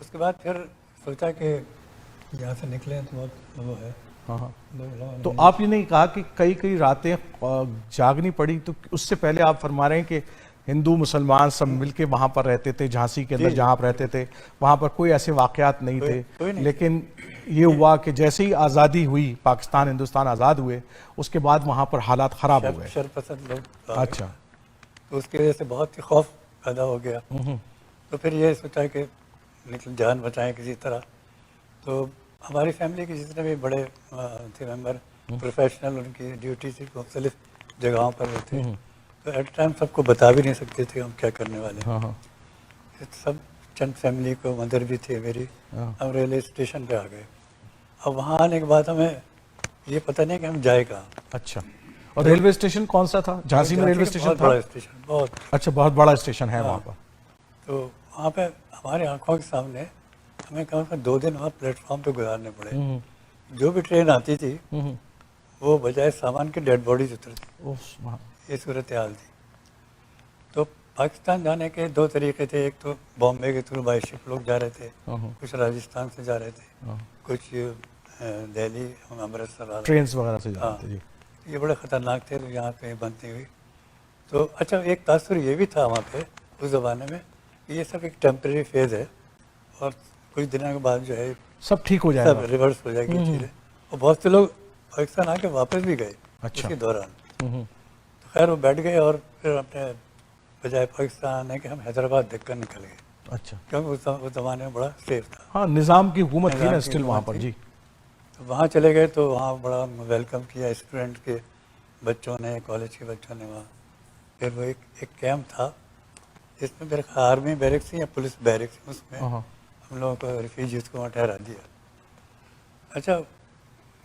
اس کے بعد پھر سوچا کہ یہاں سے نکلیں تو بہت وہ ہے. ہاں ہاں. تو آپ یہ نہیں کہا کہ کئی راتیں جاگنی پڑی؟ تو اس سے پہلے آپ فرما رہے ہیں کہ ہندو مسلمان سب مل کے وہاں پر رہتے تھے، جھانسی کے اندر جہاں آپ رہتے تھے وہاں پر کوئی ایسے واقعات نہیں تھے، لیکن یہ ہوا کہ جیسے ہی آزادی ہوئی، پاکستان ہندوستان آزاد ہوئے، اس کے بعد وہاں پر حالات خراب ہو گئے. شرپسند لوگ. اچھا. تو اس کی وجہ سے بہت ہی خوف پیدا ہو گیا. تو پھر یہ سوچا کہ جان بچائیں کسی طرح. تو ہماری فیملی کے جتنے بھی بڑے تھے ممبر پروفیشنل، ان کی ڈیوٹی تھی مختلف جگہوں پر ہوتے، تو ایٹ ٹائم سب کو بتا بھی نہیں سکتے تھے ہم کیا کرنے والے ہیں. سب چند فیملی کو، مدر بھی تھی میری. ہم ریلوے اسٹیشن پہ آ گئے. اب وہاں آنے کے بعد ہمیں یہ پتہ نہیں کہ ہم جائے کہاں. اچھا. اور ریلوے اسٹیشن کون سا تھا؟ جھانسی میں ریلوے اسٹیشن تھا؟ بڑا اسٹیشن، بہت. اچھا، بہت بڑا اسٹیشن ہے وہاں پر. تو وہاں پہ ہمارے آنکھوں کے سامنے ہمیں کم سے کم 2 دن وہاں پلیٹ فارم پہ گزارنے پڑے. جو بھی ٹرین آتی تھی وہ بجائے سامان کے ڈیڈ باڈیز اترتی. یہ صورتحال تھی. تو پاکستان جانے کے 2 طریقے تھے. ایک تو بامبے کے تھرو بائی شپ لوگ جا رہے تھے، کچھ راجستھان سے جا رہے تھے، کچھ دہلی امرتسر والا ٹرینز وغیرہ سے جاتے تھے. یہ بڑے خطرناک تھے یہاں پہ بنتی ہوئی. تو اچھا، ایک تاثر یہ بھی تھا وہاں پہ اس زمانے میں کہ یہ سب ایک ٹیمپریری فیز ہے اور کچھ دنوں کے بعد جو ہے سب ٹھیک ہو جائے سب ریورس ہو جائے گی چیزیں. اور بہت سے لوگ پاکستان آ کے واپس بھی گئے اس کے دوران. تو خیر وہ بیٹھ گئے اور پھر اپنے بجائے پاکستان آنے کے ہم حیدرآباد دیکھ کر نکل گئے. اچھا. کیونکہ اس زمانے میں بڑا سیف تھا. ہاں، نظام کی حکومت تھی نا اسٹل وہاں پر. جی. تو وہاں چلے گئے تو وہاں بڑا ویلکم کیا اسٹوڈنٹ کے بچوں نے، کالج کے بچوں نے. وہاں پھر وہ ایک کیمپ تھا جس میں میرے خیال آرمی بیرکس تھی یا پولیس بیرکس تھی، اس میں ہم لوگوں کو ریفیوجیز کو وہاں ٹھہرا دیا. اچھا،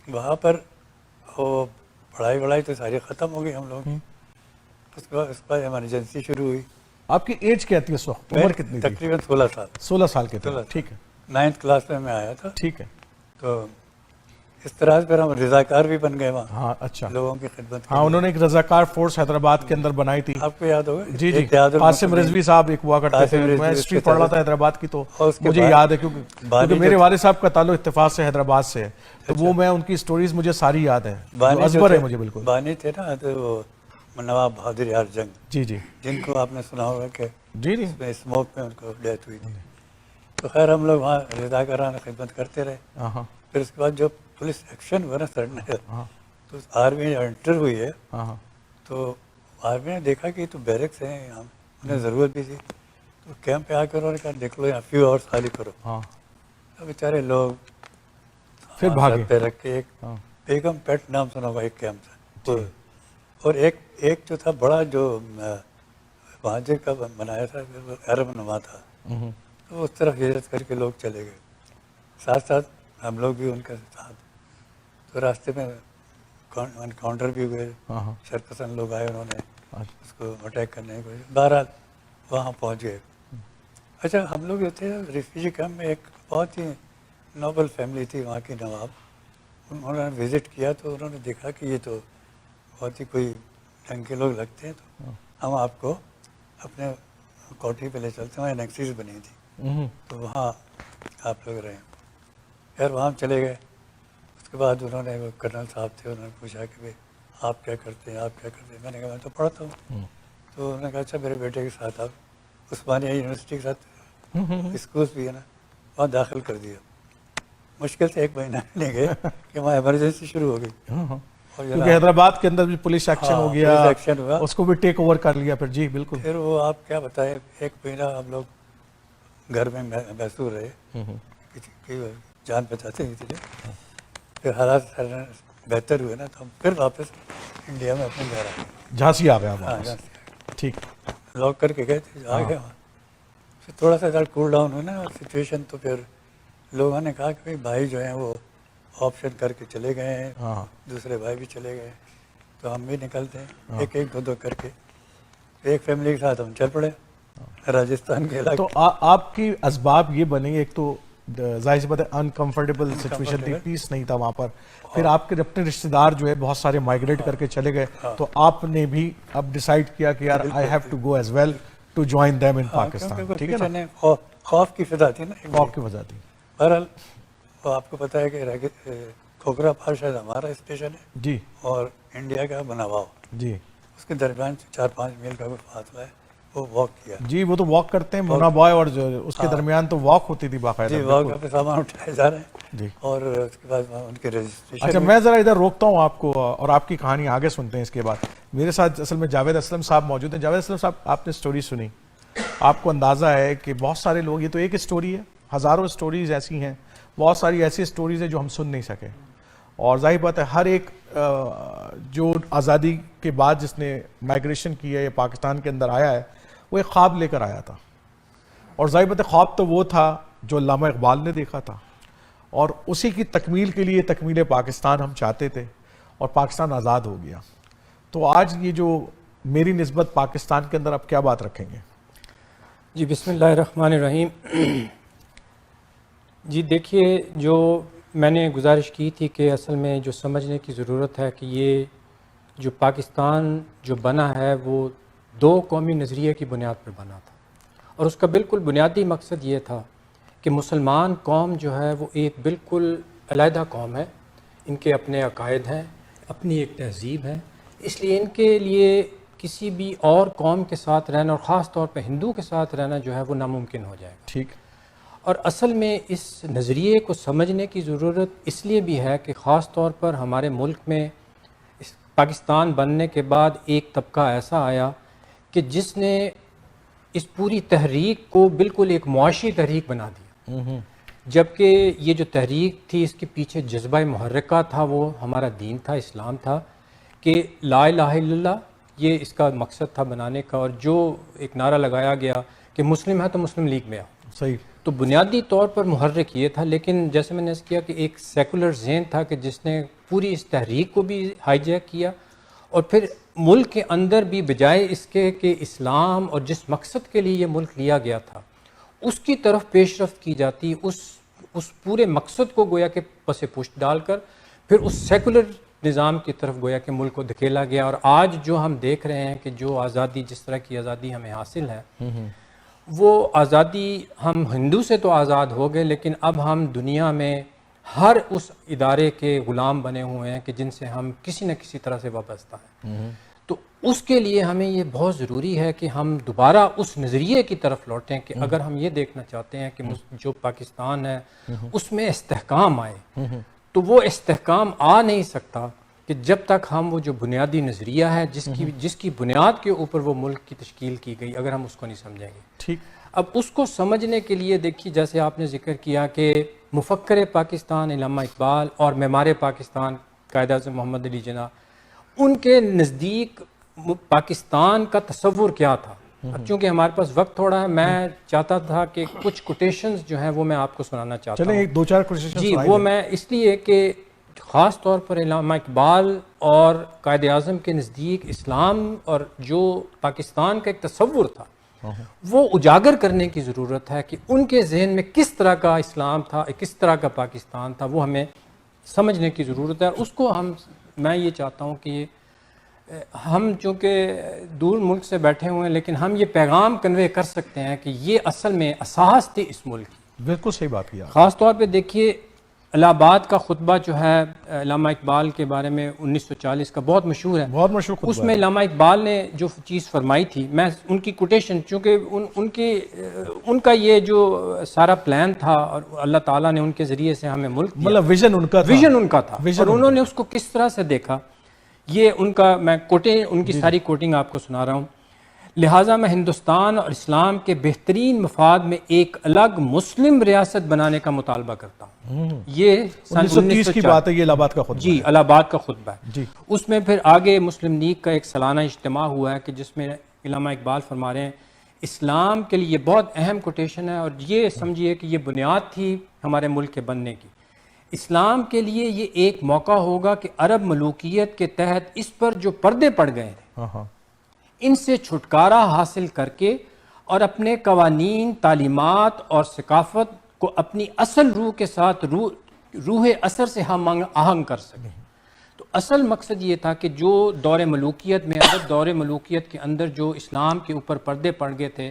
وہاں پر وہ پڑھائی تو ساری ختم ہو گئی ہم لوگوں کی. اس کے بعد ایمرجنسی شروع ہوئی. آپ کی ایج کیا تھی اس وقت؟ عمر کتنی تھی؟ تقریباً 16 سال. 16 سال کے تھے. ٹھیک ہے. 9th کلاس میں آیا تھا. ٹھیک ہے. تو اس طرح سے پھر ہم رضاکار بھی بن گئے وہاں. ہاں. اچھا. لوگوں کی خدمت. ہاں، انہوں نے ایک رضاکار فورس حیدرآباد کے اندر بنائی تھی. آپ کو یاد ہوگا؟ جی جی. قاسم رضوی صاحب ایک ہوا کرتے تھے. میں ہسٹری پڑھ رہا تھا حیدرآباد کی، تو مجھے یاد ہے کیونکہ میرے والد صاحب کا تعلق اتفاق سے حیدرآباد سے ہے، تو وہ میں ان کی سٹوریز مجھے ساری یاد ہیں. ازبر ہے مجھے بالکل. بانی تھے نا وہ نواب بہادر یار جنگ. جی جی. جن کو آپ نے سنا ہوگا کہ جی جی اسموک میں ان کو ڈیتھ ہوئی تھی. تو خیر ہم لوگ وہاں رضاکارانہ خدمت کرتے رہے. پھر اس کے بعد جو پولیس ایکشن ہوا نا سرنڈر، تو آرمی انٹر ہوئی ہے. تو آرمی نے دیکھا کہ تو بیرکس ہیں یہاں، انہیں ضرورت بھی تھی. تو کیمپ پہ آ کر انہوں نے کہا دیکھ لو یہاں فیو آورس خالی کرو. تو بیچارے لوگ پھر بھاگے. پہ رکھ کے ایک بیگم پیٹ نام سنا ہوا ایک کیمپ تھا. اور ایک جو تھا بڑا جو مہاجر کا بنایا تھا، عرب نما تھا. تو اس طرف ہجرت کر کے لوگ چلے گئے، ساتھ ساتھ ہم لوگ بھی ان کے ساتھ. تو راستے میں انکاؤنٹر بھی ہوئے. شرپسند لوگ آئے، انہوں نے اس کو اٹیک کرنے کی. بہرحال وہاں پہنچ گئے. اچھا، ہم لوگ جو تھے ریفیوجی کیمپ میں ایک بہت ہی نوبل فیملی تھی وہاں کی نواب. انہوں نے وزٹ کیا تو انہوں نے دیکھا کہ یہ تو بہت ہی کوئی ڈھنگ کے لوگ لگتے ہیں، تو ہم آپ کو اپنے کوٹھی پہ لے چلتے ہیں. وہاں انیکسیز بنی تھی، تو وہاں آپ لوگ رہے. خیر وہاں چلے گئے. اس کے بعد انہوں نے وہ کرنل صاحب تھے، انہوں نے پوچھا کہ بھائی آپ کیا کرتے ہیں، آپ کیا کرتے ہیں. میں نے کہا میں تو پڑھتا ہوں. تو انہوں نے کہا اچھا میرے بیٹے کے ساتھ آپ عثمانیہ یونیورسٹی کے ساتھ اسکولس بھی ہے نا، وہاں داخل کر دیا. مشکل سے 1 مہینہ نہیں گئے کہ وہاں ایمرجنسی شروع ہو گئی. کیونکہ حیدرآباد کے اندر بھی پولیس ایکشن ہو گیا، ایکشن ہوا، اس کو بھی ٹیک اوور کر لیا پھر. جی بالکل. پھر وہ آپ کیا بتائیں، 1 مہینہ ہم لوگ گھر میں محسور رہے، جان بچاتے ہی تھے. پھر حالات بہتر ہوئے نا، تو ہم پھر واپس انڈیا میں اپنے گھر آئے. جھانسی آ گیا. ٹھیک. لاک کر کے گئے تھے، آ گئے وہاں. پھر تھوڑا سا کول ڈاؤن ہوئی نا سچویشن، تو پھر لوگوں نے کہا کہ بھائی جو ہیں وہ آپشن کر کے چلے گئے ہیں، دوسرے بھائی بھی چلے گئے، تو ہم بھی نکلتے ہیں ایک 2 کر کے. ایک فیملی کے ساتھ ہم چل پڑے راجستھان کے علاقے. تو آپ کی اسباب یہ بنے، ایک تو ظاہر سی بات ہے انکمفرٹیبل سچویشن تھی، پیس نہیں تھا وہاں پر. پھر آپ کے اپنے رشتہ دار جو ہے بہت سارے مائگریٹ کر کے چلے گئے، تو آپ نے بھی اب ڈیسائیڈ کیا کہ یار I have to go as well to join them in Pakistan. ٹھیک ہے نا. خوف کی فضا تھی نا ایک خوف کی وجہ تھی. بہرحال وہ آپ کو پتہ ہے کہ کھوکھرا پہاڑ شاید ہمارا اسٹیشن ہے جی اور انڈیا کا مناواؤ، جی اس کے درمیان 4-5 میل کا کوئی فاصلہ ہے، وہ واک کیا. جی. وہ تو واک کرتے ہیں مونا بوائے، اور جو اس کے درمیان تو واک ہوتی تھی باقاعدہ. جی واک پہ سامان اٹھائے جا رہے ہیں جی. اور اس کے بعد ان کے اچھا رجسٹریشن. میں ذرا ادھر روکتا ہوں آپ کو اور آپ کی کہانی آگے سنتے ہیں اس کے بعد. میرے ساتھ اصل میں جاوید اسلم صاحب موجود ہیں. جاوید اسلم صاحب، آپ نے سٹوری سنی، آپ کو اندازہ ہے کہ بہت سارے لوگ، یہ تو ایک سٹوری ہے، ہزاروں سٹوریز ایسی ہیں، بہت ساری ایسی سٹوریز ہیں جو ہم سن نہیں سکے. اور ظاہر بات ہے ہر ایک جو آزادی کے بعد جس نے مائگریشن کی ہے یا پاکستان کے اندر آیا ہے، وہ ایک خواب لے کر آیا تھا. اور ظاہر بات ہے خواب تو وہ تھا جو علامہ اقبال نے دیکھا تھا، اور اسی کی تکمیل کے لیے تکمیل پاکستان ہم چاہتے تھے، اور پاکستان آزاد ہو گیا. تو آج یہ جو میری نسبت پاکستان کے اندر آپ کیا بات رکھیں گے؟ جی بسم اللہ الرحمن الرحیم. جی دیکھیے، جو میں نے گزارش کی تھی کہ اصل میں جو سمجھنے کی ضرورت ہے کہ یہ جو پاکستان جو بنا ہے وہ 2 قومی نظریے کی بنیاد پر بنا تھا، اور اس کا بالکل بنیادی مقصد یہ تھا کہ مسلمان قوم جو ہے وہ ایک بالکل علیحدہ قوم ہے، ان کے اپنے عقائد ہیں، اپنی ایک تہذیب ہے، اس لیے ان کے لیے کسی بھی اور قوم کے ساتھ رہنا، اور خاص طور پہ ہندو کے ساتھ رہنا جو ہے وہ ناممکن ہو جائے گا. ٹھیک. اور اصل میں اس نظریے کو سمجھنے کی ضرورت اس لیے بھی ہے کہ خاص طور پر ہمارے ملک میں پاکستان بننے کے بعد ایک طبقہ ایسا آیا کہ جس نے اس پوری تحریک کو بالکل ایک معاشی تحریک بنا دیا، جبکہ یہ جو تحریک تھی اس کے پیچھے جذبہ محرکہ تھا وہ ہمارا دین تھا، اسلام تھا، کہ لا الہ الا اللہ یہ اس کا مقصد تھا بنانے کا. اور جو ایک نعرہ لگایا گیا کہ مسلم ہے تو مسلم لیگ میں آؤ، صحیح. تو بنیادی طور پر محرک یہ تھا. لیکن جیسے میں نے اس کیا کہ ایک سیکولر ذہن تھا کہ جس نے پوری اس تحریک کو بھی ہائی جیک کیا، اور پھر ملک کے اندر بھی بجائے اس کے کہ اسلام اور جس مقصد کے لیے یہ ملک لیا گیا تھا اس کی طرف پیش رفت کی جاتی، اس پورے مقصد کو گویا کہ پس پشت ڈال کر پھر اس سیکولر نظام کی طرف گویا کہ ملک کو دھکیلا گیا. اور آج جو ہم دیکھ رہے ہیں کہ جو آزادی، جس طرح کی آزادی ہمیں حاصل ہے، وہ آزادی ہم ہندو سے تو آزاد ہو گئے، لیکن اب ہم دنیا میں ہر اس ادارے کے غلام بنے ہوئے ہیں کہ جن سے ہم کسی نہ کسی طرح سے وابستہ ہیں. تو اس کے لیے ہمیں یہ بہت ضروری ہے کہ ہم دوبارہ اس نظریے کی طرف لوٹیں کہ اگر ہم یہ دیکھنا چاہتے ہیں کہ جو پاکستان ہے اس میں استحکام آئے، تو وہ استحکام آ نہیں سکتا کہ جب تک ہم وہ جو بنیادی نظریہ ہے جس کی بنیاد کے اوپر وہ ملک کی تشکیل کی گئی، اگر ہم اس کو نہیں سمجھیں گے. ٹھیک. اب اس کو سمجھنے کے لیے دیکھیے، جیسے آپ نے ذکر کیا کہ مفکر پاکستان علامہ اقبال اور معمار پاکستان قائد اعظم محمد علی جناح، ان کے نزدیک پاکستان کا تصور کیا تھا. اب چونکہ ہمارے پاس وقت تھوڑا ہے، میں چاہتا تھا کہ کچھ کوٹیشنز جو ہیں وہ میں آپ کو سنانا چاہتا ہوں. چلیں ایک 2-4 کوٹیشن. جی وہ میں اس لیے کہ خاص طور پر علامہ اقبال اور قائد اعظم کے نزدیک اسلام اور جو پاکستان کا ایک تصور تھا وہ اجاگر کرنے کی ضرورت ہے کہ ان کے ذہن میں کس طرح کا اسلام تھا، کس طرح کا پاکستان تھا، وہ ہمیں سمجھنے کی ضرورت ہے. اور اس کو میں یہ چاہتا ہوں کہ ہم چونکہ دور ملک سے بیٹھے ہوئے ہیں لیکن ہم یہ پیغام کنوے کر سکتے ہیں کہ یہ اصل میں اساس تھی اس ملک کی. بالکل صحیح بات کیا. خاص طور پہ دیکھیے الہ آباد کا خطبہ جو ہے علامہ اقبال کے بارے میں 1940 کا بہت مشہور ہے، بہت مشہور خطبہ. اس میں علامہ اقبال نے جو چیز فرمائی تھی، میں ان کی کوٹیشن، چونکہ ان کا یہ جو سارا پلان تھا اور اللہ تعالیٰ نے ان کے ذریعے سے ہمیں ملک دیا، مطلب ویژن ان کا تھا، اور انہوں نے اس کو کس طرح سے دیکھا، یہ ان کا میں ان کی ساری کوٹنگ آپ کو سنا رہا ہوں. لہٰذا میں ہندوستان اور اسلام کے بہترین مفاد میں ایک الگ مسلم ریاست بنانے کا مطالبہ کرتا ہوں. یہ 1930 کی بات ہے، یہ الہ آباد کا خطبہ. جی الہ آباد کا خطبہ ہے. جی اس میں پھر آگے مسلم لیگ کا ایک سالانہ اجتماع ہوا ہے کہ جس میں علامہ اقبال فرما رہے ہیں اسلام کے لیے بہت اہم کوٹیشن ہے، اور یہ سمجھیے کہ یہ بنیاد تھی ہمارے ملک کے بننے کی. اسلام کے لیے یہ ایک موقع ہوگا کہ عرب ملوکیت کے تحت اس پر جو پردے پڑ گئے ہیں ان سے چھٹکارا حاصل کر کے اور اپنے قوانین، تعلیمات اور ثقافت کو اپنی اصل روح کے ساتھ روح اثر سے ہم آہنگ کر سکیں. تو اصل مقصد یہ تھا کہ جو دور ملوکیت میں عرب دور ملوکیت کے اندر جو اسلام کے اوپر پردے پڑ گئے تھے،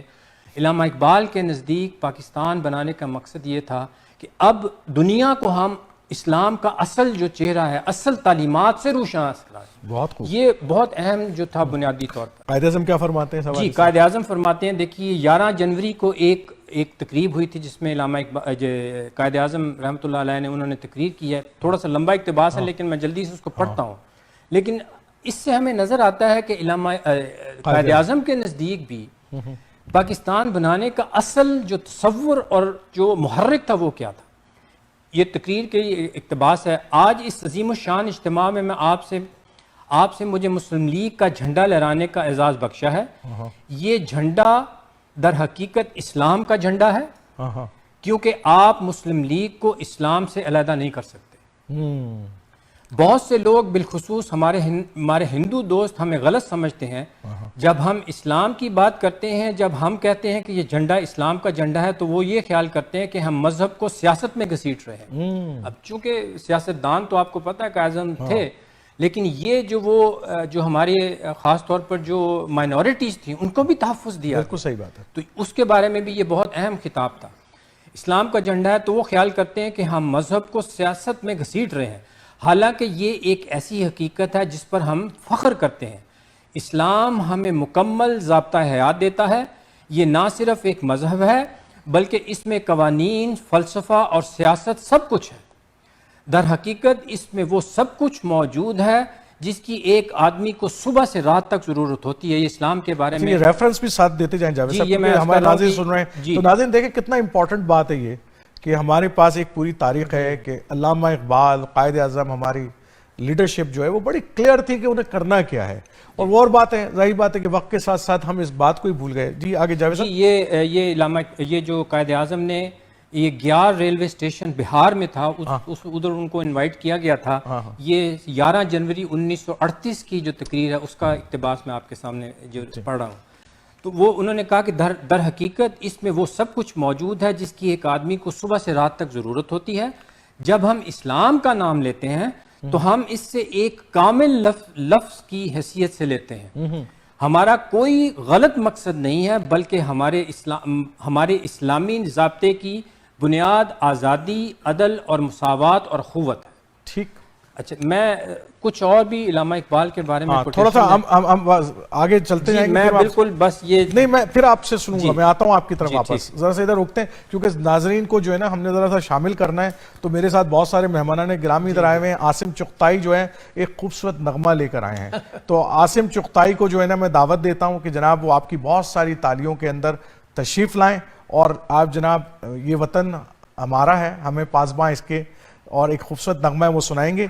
علامہ اقبال کے نزدیک پاکستان بنانے کا مقصد یہ تھا کہ اب دنیا کو ہم اسلام کا اصل جو چہرہ ہے، اصل تعلیمات سے روشناس کرائیں. بہت خوب. یہ بہت اہم جو تھا بنیادی طور پر. قائد اعظم کیا فرماتے ہیں سوال؟ جی قائد اعظم فرماتے ہیں، دیکھیے 11 جنوری کو ایک تقریب ہوئی تھی جس میں علامہ قائد اعظم رحمۃ اللہ علیہ نے انہوں نے تقریر کی ہے. تھوڑا سا لمبا اقتباس ہے لیکن میں جلدی سے اس کو پڑھتا ہوں. لیکن اس سے ہمیں نظر آتا ہے کہ علامہ قائد اعظم کے نزدیک بھی پاکستان بنانے کا اصل جو تصور اور جو محرک تھا وہ کیا تھا. یہ تقریر کے اقتباس ہے. آج اس عظیم الشان اجتماع میں آپ سے مجھے مسلم لیگ کا جھنڈا لہرانے کا اعزاز بخشا ہے. یہ جھنڈا در حقیقت اسلام کا جھنڈا ہے کیونکہ آپ مسلم لیگ کو اسلام سے علیحدہ نہیں کر سکتے. بہت سے لوگ بالخصوص ہمارے ہندو دوست ہمیں غلط سمجھتے ہیں جب ہم اسلام کی بات کرتے ہیں. جب ہم کہتے ہیں کہ یہ جھنڈا اسلام کا جھنڈا ہے تو وہ یہ خیال کرتے ہیں کہ ہم مذہب کو سیاست میں گھسیٹ رہے ہیں. اب چونکہ سیاستدان تو آپ کو پتہ ہے کہ اعظم تھے، لیکن یہ جو ہمارے خاص طور پر جو مائنورٹیز تھیں ان کو بھی تحفظ دیا. بالکل صحیح بات ہے. تو اس کے بارے میں بھی یہ بہت اہم خطاب تھا. اسلام کا جھنڈا ہے تو وہ خیال کرتے ہیں کہ ہم مذہب کو سیاست میں گھسیٹ رہے ہیں، حالانکہ یہ ایک ایسی حقیقت ہے جس پر ہم فخر کرتے ہیں. اسلام ہمیں مکمل ضابطہ حیات دیتا ہے. یہ نہ صرف ایک مذہب ہے بلکہ اس میں قوانین، فلسفہ اور سیاست سب کچھ ہے. در حقیقت اس میں وہ سب کچھ موجود ہے جس کی ایک آدمی کو صبح سے رات تک ضرورت ہوتی ہے. یہ اسلام کے بارے میں ریفرنس بھی ساتھ دیتے جائیں جاوید صاحب، کیونکہ ہمارے ناظرین سن رہے ہیں. تو ناظرین دیکھیں کتنا امپورٹنٹ بات ہے یہ کہ ہمارے پاس ایک پوری تاریخ ہے کہ علامہ اقبال، قائد اعظم، ہماری لیڈرشپ جو ہے وہ بڑی کلیئر تھی کہ انہیں کرنا کیا ہے. اور وہ اور بات ہے، ظاہر بات ہے کہ وقت کے ساتھ ساتھ ہم اس بات کو ہی بھول گئے. جی آگے جاوید صاحب. یہ علامہ یہ جو قائد اعظم نے یہ گیار ریلوے اسٹیشن بہار میں تھا، ادھر ان کو انوائٹ کیا گیا تھا. یہ 11 جنوری 1938 کی جو تقریر ہے اس کا اقتباس میں آپ کے سامنے جو پڑھ رہا ہوں. تو وہ انہوں نے کہا کہ در حقیقت اس میں وہ سب کچھ موجود ہے جس کی ایک آدمی کو صبح سے رات تک ضرورت ہوتی ہے. جب ہم اسلام کا نام لیتے ہیں تو ہم اس سے ایک کامل لفظ کی حیثیت سے لیتے ہیں. ہمارا کوئی غلط مقصد نہیں ہے بلکہ ہمارے اسلامی ضابطے کی بنیاد آزادی، عدل اور مساوات اور اخوت ہے. ٹھیک. اچھا میں کچھ اور بھی علامہ اقبال کے بارے میں تھوڑا سا ہم آگے چلتے جائیں گے. میں بالکل بس یہ نہیں، میں پھر آپ سے سنوں گا. میں آتا ہوں آپ کی طرف واپس. ذرا سے ادھر روکتے ہیں کیونکہ ناظرین کو جو ہے نا ہم نے ذرا سا شامل کرنا ہے. تو میرے ساتھ بہت سارے مہمانان گرامی ادھر آئے ہوئے ہیں. عاصم چغتائی جو ہے ایک خوبصورت نغمہ لے کر آئے ہیں. تو عاصم چغتائی کو جو ہے نا میں دعوت دیتا ہوں کہ جناب وہ آپ کی بہت ساری تالیوں کے اندر تشریف لائیں اور آپ جناب یہ وطن ہمارا ہے، ہمیں پاسباں اس کے، اور ایک خوبصورت نغمہ ہے وہ سنائیں گے.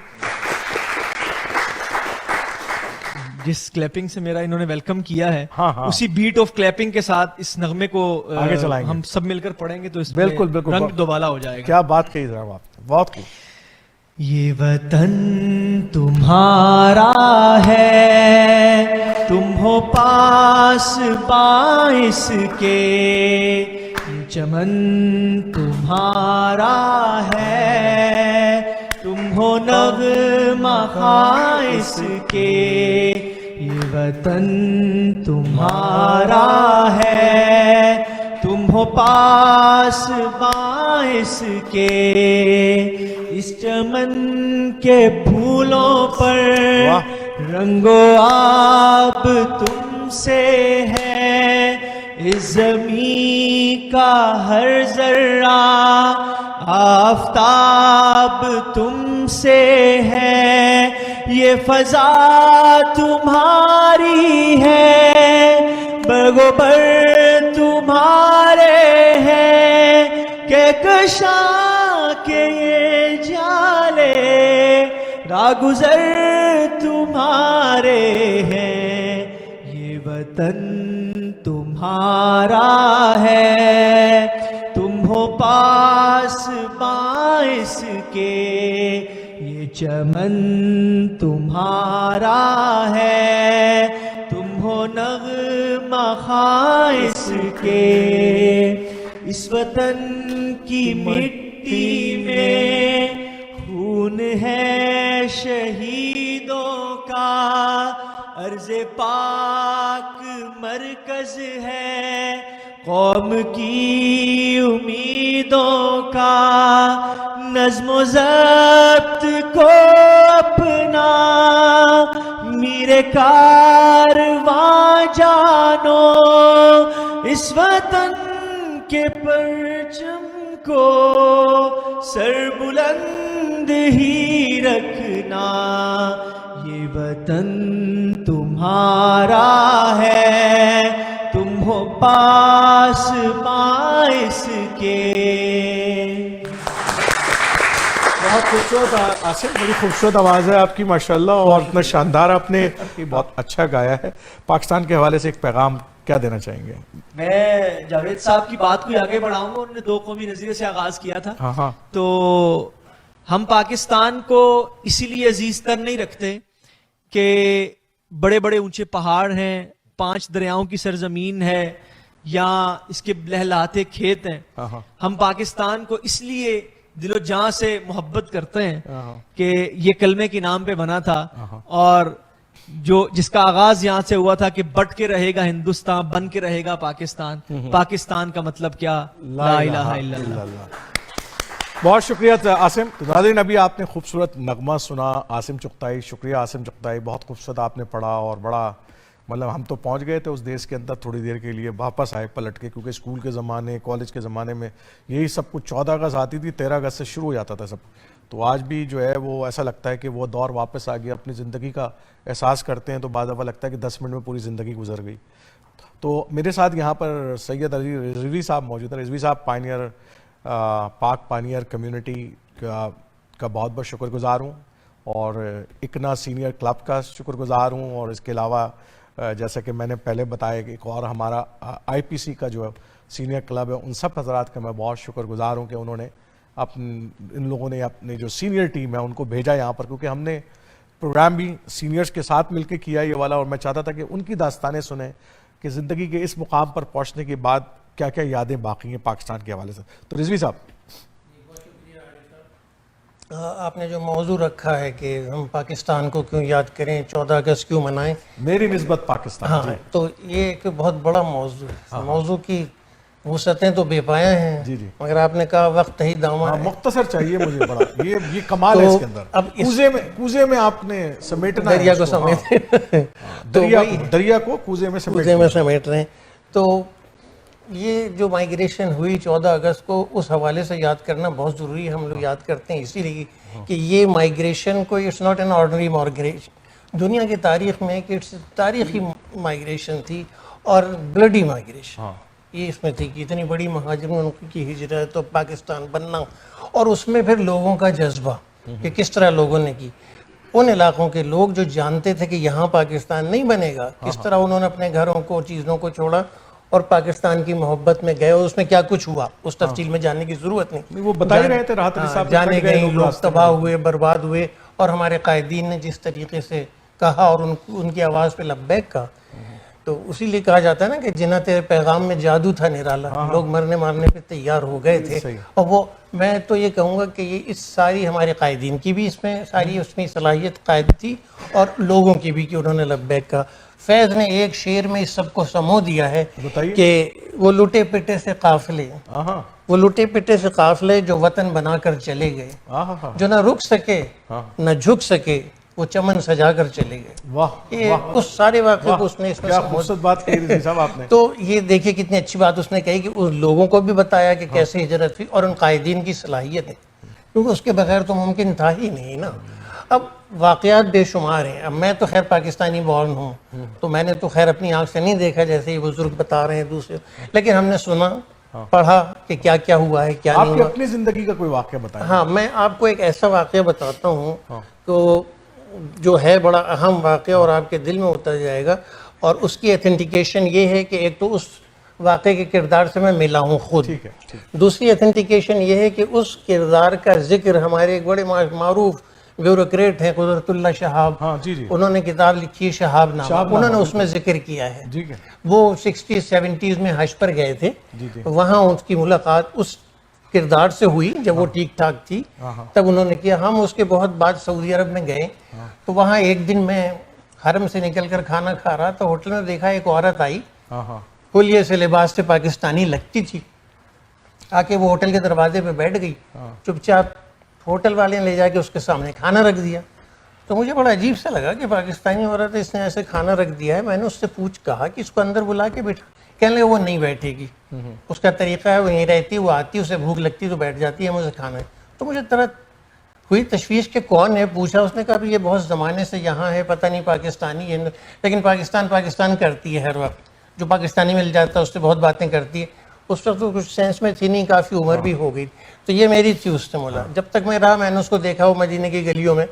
جس کلیپنگ سے میرا انہوں نے ویلکم کیا ہے اسی بیٹ آف کلیپنگ کے ساتھ اس نغمے کو آگے چلائیں گے. ہم سب مل کر پڑھیں گے تو اس میں رنگ دوبالا ہو جائے گا. کیا بات کہی جناب آپ نے، بہت خوب. یہ وطن تمہارا ہے، تم ہو پاس باعث کے، یہ چمن تمہارا ہے، تم ہو نغمہ خائص کے. یہ وطن تمہارا ہے، تم ہو پاس باعث کے، اس چمن کے پھولوں پر رنگ و آب تم سے ہے، اس زمین کا ہر ذرہ آفتاب تم سے ہے، یہ فضا تمہاری ہے، برگ و بر تمہارے ہیں، کہ کشاں کے یہ جالے راگزر تمہارے ہیں. یہ وطن تمہارا ہے، تم ہو پاس باعث کے، یہ چمن تمہارا ہے، تم ہو نغمہ خائص کے. اس وطن کی مٹی میں خون ہے شہیدوں کا، عرض پاک مرکز ہے قوم کی امیدوں کا نظم و ضبط کو اپنا میرے کارواں جانو، اس وطن کے پرچم کو سر بلند ہی رکھنا، یہ وطن تمہارا ہے، تم ہو پاس پائس کے۔ بہت خوبصورت آصف، بڑی خوبصورت آواز ہے آپ کی ماشاءاللہ، اور اتنا شاندار آپ نے بہت اچھا گایا ہے۔ پاکستان کے حوالے سے ایک پیغام کیا دینا چاہیں گے؟ میں جاوید صاحب کی بات کو آگے بڑھاؤں گا، انہوں نے دو قومی نظریے سے آغاز کیا تھا۔ ہاں تو ہم پاکستان کو اسی لیے عزیز تر نہیں رکھتے کہ بڑے بڑے اونچے پہاڑ ہیں، 5 دریاؤں کی سرزمین ہے، یا اس کے لہلاتے کھیت ہیں۔ ہم پاکستان کو اس لیے دل و جان سے محبت کرتے ہیں کہ یہ کلمے کے نام پہ بنا تھا، اور جس کا آغاز یہاں سے ہوا تھا کہ بٹ کے رہے گا ہندوستان، بن کے رہے گا پاکستان۔ پاکستان کا مطلب کیا؟ لا الہ الا اللہ۔ بہت شکریہ عاصم۔ تو ناظرین، ابھی آپ نے خوبصورت نغمہ سنا عاصم چغتائی، شکریہ عاصم چغتائی، بہت خوبصورت آپ نے پڑھا، اور بڑا مطلب ہم تو پہنچ گئے تھے اس دیش کے اندر تھوڑی دیر کے لیے، واپس آئے پلٹ کے، کیونکہ اسکول کے زمانے، کالج کے زمانے میں یہی سب کچھ 14 اگست آتی تھی، 13 اگست سے شروع ہو جاتا تھا سب۔ تو آج بھی جو ہے وہ ایسا لگتا ہے کہ وہ دور واپس آ گیا، اپنی زندگی کا احساس کرتے ہیں تو بعض دفعہ لگتا ہے کہ 10 منٹ میں پوری زندگی گزر گئی۔ تو میرے ساتھ یہاں پر سید علی رضوی صاحب موجود ہیں۔ رضوی صاحب پائنیئر، پاک پائنیئر کمیونٹی کا بہت بہت شکر گزار ہوں، اور اکنا سینئر کلب کا شکر گزار ہوں، اور اس کے علاوہ جیسا کہ میں نے پہلے بتایا کہ ایک اور ہمارا آئی پی سی کا جو سینئر کلب ہے، ان سب حضرات کا میں بہت شکر گزار ہوں کہ انہوں نے ان لوگوں نے اپنے جو سینئر ٹیم ہے ان کو بھیجا یہاں پر، کیونکہ ہم نے پروگرام بھی سینئرز کے ساتھ مل کے کیا یہ والا، اور میں چاہتا تھا کہ ان کی داستانیں سنیں کہ زندگی کے اس مقام پر پہنچنے کے بعد کیا کیا یادیں باقی ہیں پاکستان کے حوالے سے۔ تو رضوی صاحب، آپ نے جو موضوع رکھا ہے کہ ہم پاکستان کو کیوں یاد کریں، 14 اگست کیوں منائیں، میری نسبت پاکستان، ہاں تو یہ ایک بہت بڑا موضوع ہے۔ موضوع کی وسعتیں تو بے پایا ہیں، مگر آپ نے کہا وقت ہی دامن ہے، مختصر چاہیے مجھے بڑا، یہ کمال ہے اس کے اندر۔ اب کوزے میں آپ نے سمیٹنا ہے، دریا کو سمیٹ دریا کو کوزے میں سمیٹ رہے ہیں۔ تو یہ جو مائیگریشن ہوئی 14 اگست کو، اس حوالے سے یاد کرنا بہت ضروری ہے۔ ہم لوگ یاد کرتے ہیں اسی لیے کہ یہ مائیگریشن کو it's not an ordinary migration, دنیا کی تاریخ میں ایک تاریخی مائیگریشن تھی، اور بلڈی مائیگریشن یہ اس میں تھی کہ اتنی بڑی مہاجروں کی ہجرت، اور پاکستان بننا، اور اس میں پھر لوگوں کا جذبہ کہ کس طرح لوگوں نے کی۔ ان علاقوں کے لوگ جو جانتے تھے کہ یہاں پاکستان نہیں بنے گا، کس طرح انہوں نے اپنے گھروں کو، چیزوں کو چھوڑا اور پاکستان کی محبت میں گئے، اور اس میں کیا کچھ ہوا اس تفصیل میں جاننے کی ضرورت نہیں، وہ بتا ہی رہے تھے، راحت علی صاحب جانے گئے، لوگ تباہ ہوئے، برباد ہوئے، اور ہمارے قائدین نے جس طریقے سے کہا اور ان کی آواز پہ لبیک کہا، تو اسی لیے کہا جاتا ہے نا کہ جنہ تیرے پیغام میں جادو تھا نرالا، لوگ مرنے مارنے پہ تیار ہو گئے تھے۔ اور وہ میں تو یہ کہوں گا کہ یہ اس ساری ہمارے قائدین کی بھی اس میں ساری اس میں صلاحیت قائد تھی، اور لوگوں کی بھی کہ انہوں نے لبیک کہا۔ فیض نے ایک شعر میں اس سب کو سمو دیا ہے کہ وہ لٹے پٹے سے قافلے، وہ لٹے پٹے سے قافلے جو وطن بنا کر چلے گئے، جو نہ رک سکے نہ جھک سکے، وہ چمن سجا کر چلے گئے۔ واہ، اس سارے واقعے کو اس نے اس میں خوبصورت بات کہی رضوی صاحب آپ نے۔ تو یہ دیکھیں کتنی اچھی بات اس نے کہی کہ اس لوگوں کو بھی بتایا کہ کیسے ہجرت ہوئی، اور ان قائدین کی صلاحیت ہے، کیونکہ اس کے بغیر تو ممکن تھا ہی نہیں نا۔ اب واقعات بے شمار ہیں۔ اب میں تو خیر پاکستانی بورن ہوں، تو میں نے تو خیر اپنی آنکھ سے نہیں دیکھا جیسے یہ بزرگ بتا رہے ہیں دوسرے، لیکن ہم نے سنا، پڑھا کہ کیا کیا ہوا ہے، کیا نہیں ہوا۔ آپ کی اپنی زندگی کا کوئی واقعہ بتائیں۔ ہاں، میں آپ کو ایک ایسا واقعہ بتاتا ہوں تو جو ہے بڑا اہم واقعہ اور آپ کے دل میں اتر جائے گا، اور اس کی ایتھنٹیکیشن یہ ہے کہ ایک تو اس واقعے کے کردار سے میں ملا ہوں خود، دوسری ایتھنٹیکیشن یہ ہے کہ اس کردار کا ذکر ہمارے ایک بڑے معروف بیوروکریٹ ہیں قدرت اللہ شہاب، انہوں نے کتاب لکھی ہے شہاب نامہ، انہوں نے اس میں ذکر کیا ہے۔ وہ 60s 70s میں حج پر گئے تھے، وہاں اس کی ملاقات اس کردار سے ہوئی جب وہ ٹھیک ٹھاک تھی، تب انہوں نے کیا۔ ہم اس کے بہت بعد سعودی عرب میں گئے، تو وہاں ایک دن میں حرم سے نکل کر کھانا کھا رہا تو ہوٹل میں دیکھا ایک عورت آئی، ہولیے سے لباس سے پاکستانی لگتی تھی. آ کے وہ ہوٹل کے دروازے پہ بیٹھ گئی, چپ چاپ ہوٹل والے نے لے جا کے اس کے سامنے کھانا رکھ دیا. تو مجھے بڑا عجیب سا لگا کہ پاکستانی عورت اس نے ایسے کھانا رکھ دیا ہے. میں نے اس سے کہا کہ اس کو اندر بلا کے بیٹھا. کہنے لگے وہ نہیں بیٹھے گی, اس کا طریقہ ہے وہ یہیں رہتی, وہ آتی, اسے بھوک لگتی تو بیٹھ جاتی ہے, مجھے کھانا ہے. تو مجھے طرح ہوئی تشویش کہ کون ہے. پوچھا, اس نے کہا بھی یہ بہت زمانے سے یہاں ہے, پتہ نہیں پاکستانی ہے, لیکن پاکستان کرتی ہے ہر وقت. جو پاکستانی مل جاتا ہے اس سے بہت باتیں کرتی ہے. اس وقت تو کچھ سینس میں تھی نہیں, کافی عمر بھی ہو گئی. تو یہ میری تھی اس سے ملا. جب تک میں رہا میں نے اس کو دیکھا, وہ مدینے کی گلیوں میں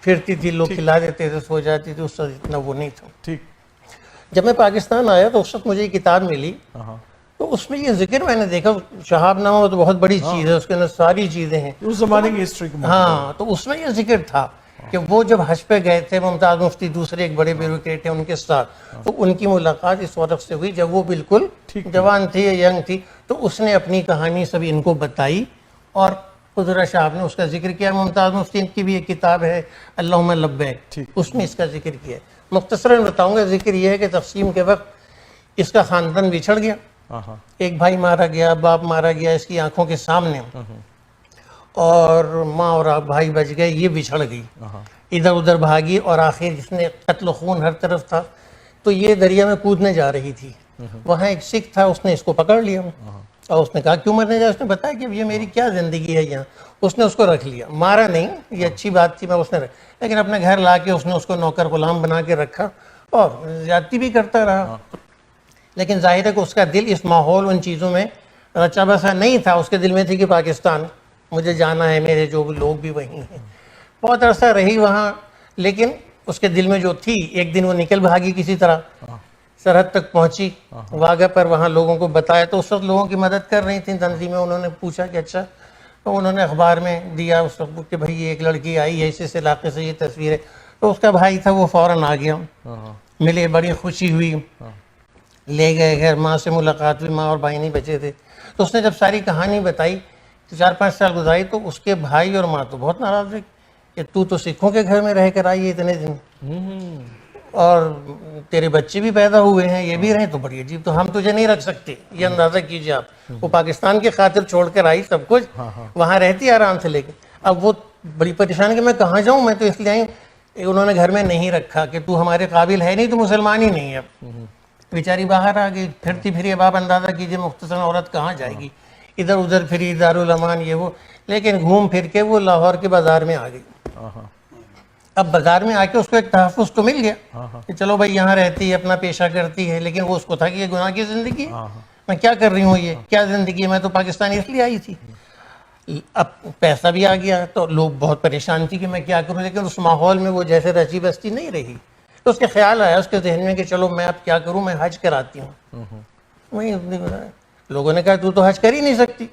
پھرتی تھی, لوگ کھلا دیتے تھے, سو جاتی تھی. اس وقت اتنا وہ نہیں تھا. ٹھیک. جب میں پاکستان آیا تو اس وقت مجھے یہ کتاب ملی, تو اس میں یہ ذکر میں نے دیکھا. شہاب نامہ تو بہت بڑی چیز ہے, اس کے اندر ساری چیزیں ہیں اس زمانے کی ہسٹری. ہاں, تو اس میں یہ ذکر تھا کہ وہ جب حج پہ گئے تھے, ممتاز مفتی دوسرے ایک بڑے بیوروکریٹ ہیں ان کے ساتھ, تو ان کی ملاقات اس وقت سے ہوئی جب وہ بالکل جوان تھی, ینگ تھی. تو اس نے اپنی کہانی سب ان کو بتائی, اور حضرت صاحب نے اس کا ذکر کیا. ممتاز مفتی کی بھی ایک کتاب ہے اللہم لبیک, اس میں اس کا ذکر کیا ہے. مختصراً بتاؤں گا. ذکر یہ ہے کہ تقسیم کے وقت اس کا خاندان بچھڑ گیا, ایک بھائی مارا گیا, باپ مارا گیا اس کی آنکھوں کے سامنے, اور ماں اور بھائی بچ گئے, یہ بچھڑ گئی, ادھر ادھر بھاگی, اور آخر جس نے قتل و خون ہر طرف تھا. تو یہ دریا میں کودنے جا رہی تھی. وہاں ایک سکھ تھا, اس نے اس کو پکڑ لیا, اور اس نے کہا کیوں مرنے جا. اس نے بتایا کہ یہ میری کیا زندگی ہے یہاں. اس نے اس کو رکھ لیا, مارا نہیں, یہ اچھی بات تھی, میں اس نے لیکن اپنے گھر لا کے اس نے اس کو نوکر غلام بنا کے رکھا, اور زیادتی بھی کرتا رہا. لیکن ظاہر ہے کہ اس کا دل اس ماحول ان چیزوں میں رچا بسا نہیں تھا. اس کے دل میں تھی کہ پاکستان مجھے جانا ہے, میرے جو لوگ بھی وہیں ہیں. بہت عرصہ رہی وہاں, لیکن اس کے دل میں جو تھی, ایک دن وہ نکل بھاگی کسی طرح, سرحد تک پہنچی واگا پر. وہاں لوگوں کو بتایا, تو اس وقت لوگوں کی مدد کر رہی تھیں تنظیمیں. انہوں نے پوچھا کہ اچھا, تو انہوں نے اخبار میں دیا اس وقت کہ بھائی یہ ایک لڑکی آئی ہے اس علاقے سے, یہ تصویر ہے. تو اس کا بھائی تھا, وہ فوراً آ گیا, ملے, بڑی خوشی ہوئی, لے گئے گھر. ماں سے ملاقات ہوئی, ماں اور بھائی نہیں بچے تھے. تو اس نے جب ساری کہانی بتائی, 4-5 سال گزاری, تو اس کے بھائی اور ماں تو بہت ناراض ہوئے کہ تو سکھوں کے گھر میں رہ کر آئی ہے اتنے دن, اور تیرے بچے بھی پیدا ہوئے ہیں, یہ بھی رہے, تو بڑی عجیب, تو ہم تجھے نہیں رکھ سکتے. یہ اندازہ کیجیے آپ, وہ پاکستان کی خاطر چھوڑ کر آئی سب کچھ, وہاں رہتی آرام سے. لیکن اب وہ بڑی پریشان کہ میں کہاں جاؤں, میں تو اس لیے آئی. انہوں نے گھر میں نہیں رکھا کہ تو ہمارے قابل ہے نہیں, تو مسلمان ہی نہیں ہے. بیچاری باہر آ گئی, پھرتی پھری. اب آپ اندازہ کیجیے مختصراً عورت کہاں جائے گی, ادھر ادھر پھری, دارالامان یہ وہ. لیکن گھوم پھر کے وہ لاہور کے بازار میں آ گئی. اب بازار میں آ کے اس کو ایک تحفظ تو مل گیا کہ چلو بھائی یہاں رہتی ہے, اپنا پیشہ کرتی ہے. لیکن وہ اس کو تھا کہ یہ گناہ کی زندگی, میں کیا کر رہی ہوں, یہ کیا زندگی ہے, میں تو پاکستان اس لیے آئی تھی. اب پیسہ بھی آ گیا, تو لوگ بہت پریشان تھی کہ میں کیا کروں. لیکن اس ماحول میں وہ جیسے رچی بستی نہیں رہی. تو اس کے خیال آیا اس کے ذہن میں کہ چلو میں اب کیا کروں, میں حج کراتی ہوں. لوگوں نے کہا تو حج کر ہی نہیں سکتی,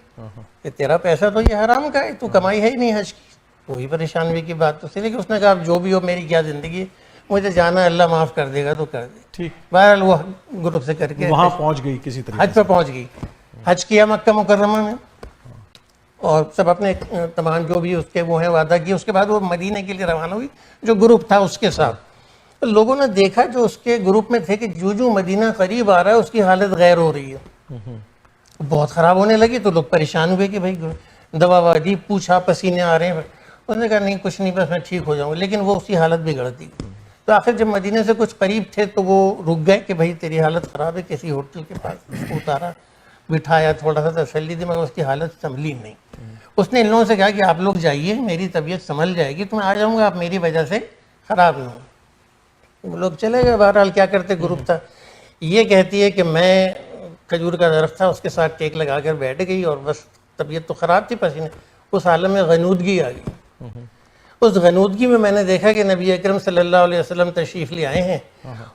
کہ تیرا پیسہ تو یہ حرام کا ہے, تو کمائی ہے ہی نہیں حج کی. وہی پریشان ہوئی کی بات تو. لیکن اس نے کہا اب جو بھی ہو, میری کیا زندگی ہے, مجھے جانا, اللہ معاف کر دے گا تو کر دے. ٹھیک. بہرحال وہ گروپ سے کر کے وہاں پہنچ گئی کسی طریقے حج پہ پہنچ گئی. حج کیا مکہ مکرمہ میں, اور سب اپنے تمام جو بھی اس کے وہ ہیں وعدہ کیے. اس کے بعد وہ مدینے کے لیے روانہ ہوئی, جو گروپ تھا اس کے ساتھ. تو لوگوں نے دیکھا جو اس کے گروپ میں تھے کہ جو مدینہ قریب آ رہا ہے اس کی حالت غیر ہو رہی ہے, بہت خراب ہونے لگی. تو لوگ پریشان ہوئے کہ بھائی دوا وادی, پوچھا پسینے آ رہے ہیں. اس نے کہا نہیں کچھ نہیں, بس میں ٹھیک ہو جاؤں. لیکن وہ اس کی حالت بگڑتی. تو آخر جب مدینے سے کچھ قریب تھے تو وہ رک گئے کہ بھائی تیری حالت خراب ہے. کسی ہوٹل کے پاس اتارا, بٹھایا, تھوڑا سا تسلی دی, مگر اس کی حالت سنبھلی نہیں. اس نے ان لوگوں سے کہا کہ آپ لوگ جائیے, میری طبیعت سنبھل جائے گی, تو میں آ جاؤں گا, آپ میری وجہ سے خراب نہ ہوں. وہ لوگ چلے گئے. بہرحال کیا کرتے, گروپ تھا. یہ کہتی ہے کہ میں کھجور کا درخت تھا, اس کے ساتھ ٹیک لگا کر بیٹھ گئی, اور بس طبیعت تو خراب تھی, پسینے. اس عالم میں غنودگی آ گئی. اس غنودگی میں نے دیکھا کہ نبی اکرم صلی اللہ علیہ وسلم تشریف لے آئے ہیں,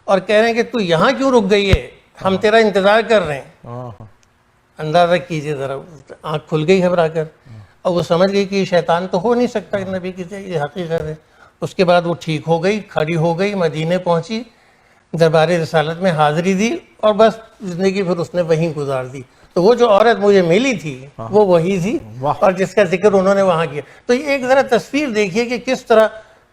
اور کہہ رہے ہیں کہ تو یہاں کیوں رک گئی ہے, ہم تیرا انتظار کر رہے ہیں. اندازہ کیجئے ذرا, آنکھ کھل گئی گھبرا کر, اور وہ سمجھ گئی کہ یہ شیطان تو ہو نہیں سکتا, کہ نبی کی یہ حقیقت ہے. اس کے بعد وہ ٹھیک ہو گئی, کھڑی ہو گئی, مدینے پہنچی, دربار رسالت میں حاضری دی, اور بس زندگی پھر اس نے وہیں گزار دی. تو وہ جو عورت مجھے ملی تھی وہ وہی تھی, اور جس کا ذکر انہوں نے وہاں کیا. تو یہ ایک ذرا تصویر دیکھیے کہ کس طرح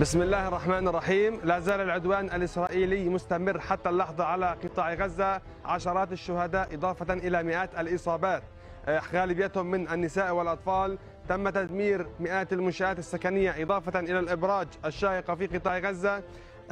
بسم الله الرحمن الرحيم. لا زال العدوان الإسرائيلي مستمر حتى اللحظة على قطاع غزة، عشرات الشهداء إضافة إلى مئات الإصابات، غالبيتهم من النساء والأطفال. تم تدمير مئات المنشآت السكنية إضافة إلى الإبراج الشاهقة في قطاع غزة.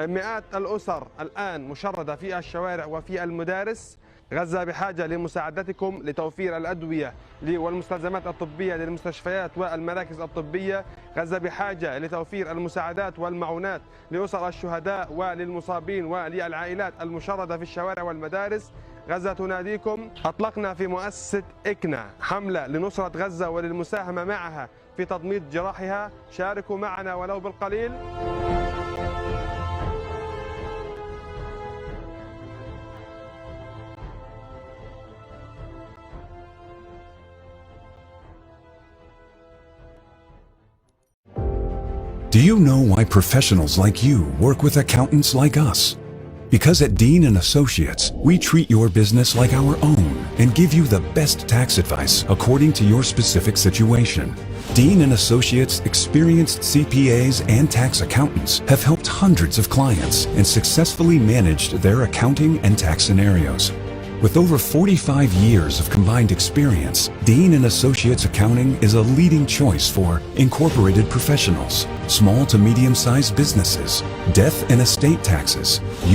مئات الأسر الآن مشردة في الشوارع وفي المدارس. غزة بحاجة لمساعدتكم لتوفير الأدوية والمستلزمات الطبية للمستشفيات والمراكز الطبية. غزة بحاجة لتوفير المساعدات والمعونات لأسر الشهداء وللمصابين وللعائلات المشردة في الشوارع والمدارس. غزة تناديكم. أطلقنا في مؤسسة إكنا حملة لنصرة غزة وللمساهمة معها في تضميد جراحها. شاركوا معنا ولو بالقليل. Do you know why professionals like you work with accountants like us? Because at Dean & Associates, we treat your business like our own and give you the best tax advice according to your specific situation. Dean & Associates' experienced CPAs and tax accountants have helped hundreds of clients and successfully managed their accounting and tax scenarios. With over 45 years of combined experience, Dean & Associates Accounting is a leading choice for incorporated professionals, small to medium-sized businesses, death and estate taxes,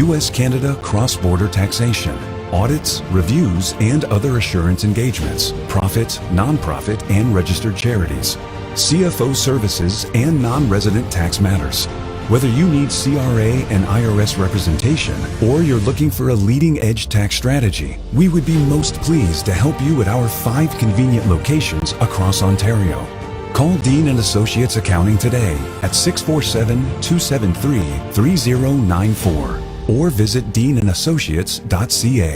U.S.-Canada cross-border taxation, audits, reviews, and other assurance engagements, profit, non-profit, and registered charities, CFO services, and non-resident tax matters. Whether you need CRA and IRS representation or you're looking for a leading-edge tax strategy, we would be most pleased to help you at our 5 convenient locations across Ontario. Call Dean & Associates Accounting today at 647-273-3094 or visit deanassociates.ca.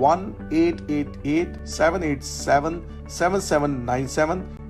1-888-787-7797।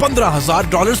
$15,000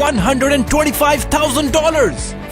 $125,000।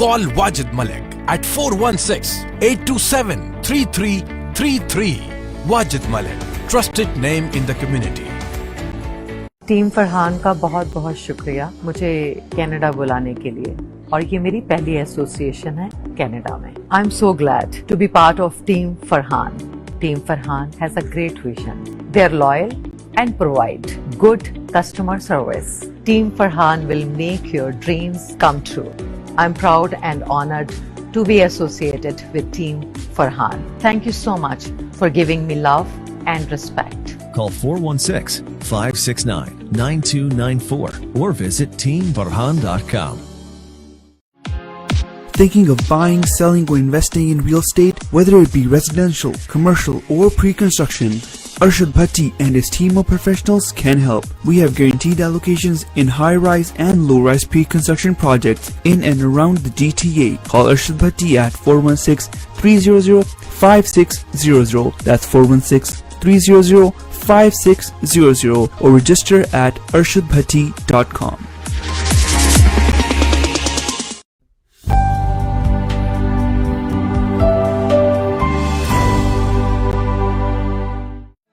Call Wajid Malik at 416-827-3333. Wajid Malik, trusted name in the community. Team Farhan کا بہت بہت شکریہ مجھے Canada بلانے کے لیے، اور یہ میری پہلی ایسوسیشن ہے کینیڈا میں. I am so glad to be part of team Farhan. Team Farhan has a great vision. They are loyal and provide good customer service. Team Farhan will make your dreams come true. I am proud and honoured to be associated with team Farhan. Thank you so much for giving me love and respect. Call 416-569-9294 or visit teamfarhan.com. Thinking of buying, selling, or investing in real estate? Whether it be residential, commercial, or pre-construction, Arshad Bhatti and his team of professionals can help. We have guaranteed allocations in high-rise and low-rise pre-construction projects in and around the GTA. Call Arshad Bhatti at 416-300-5600. That's 416-300-5600 or register at arshadbhatti.com.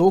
2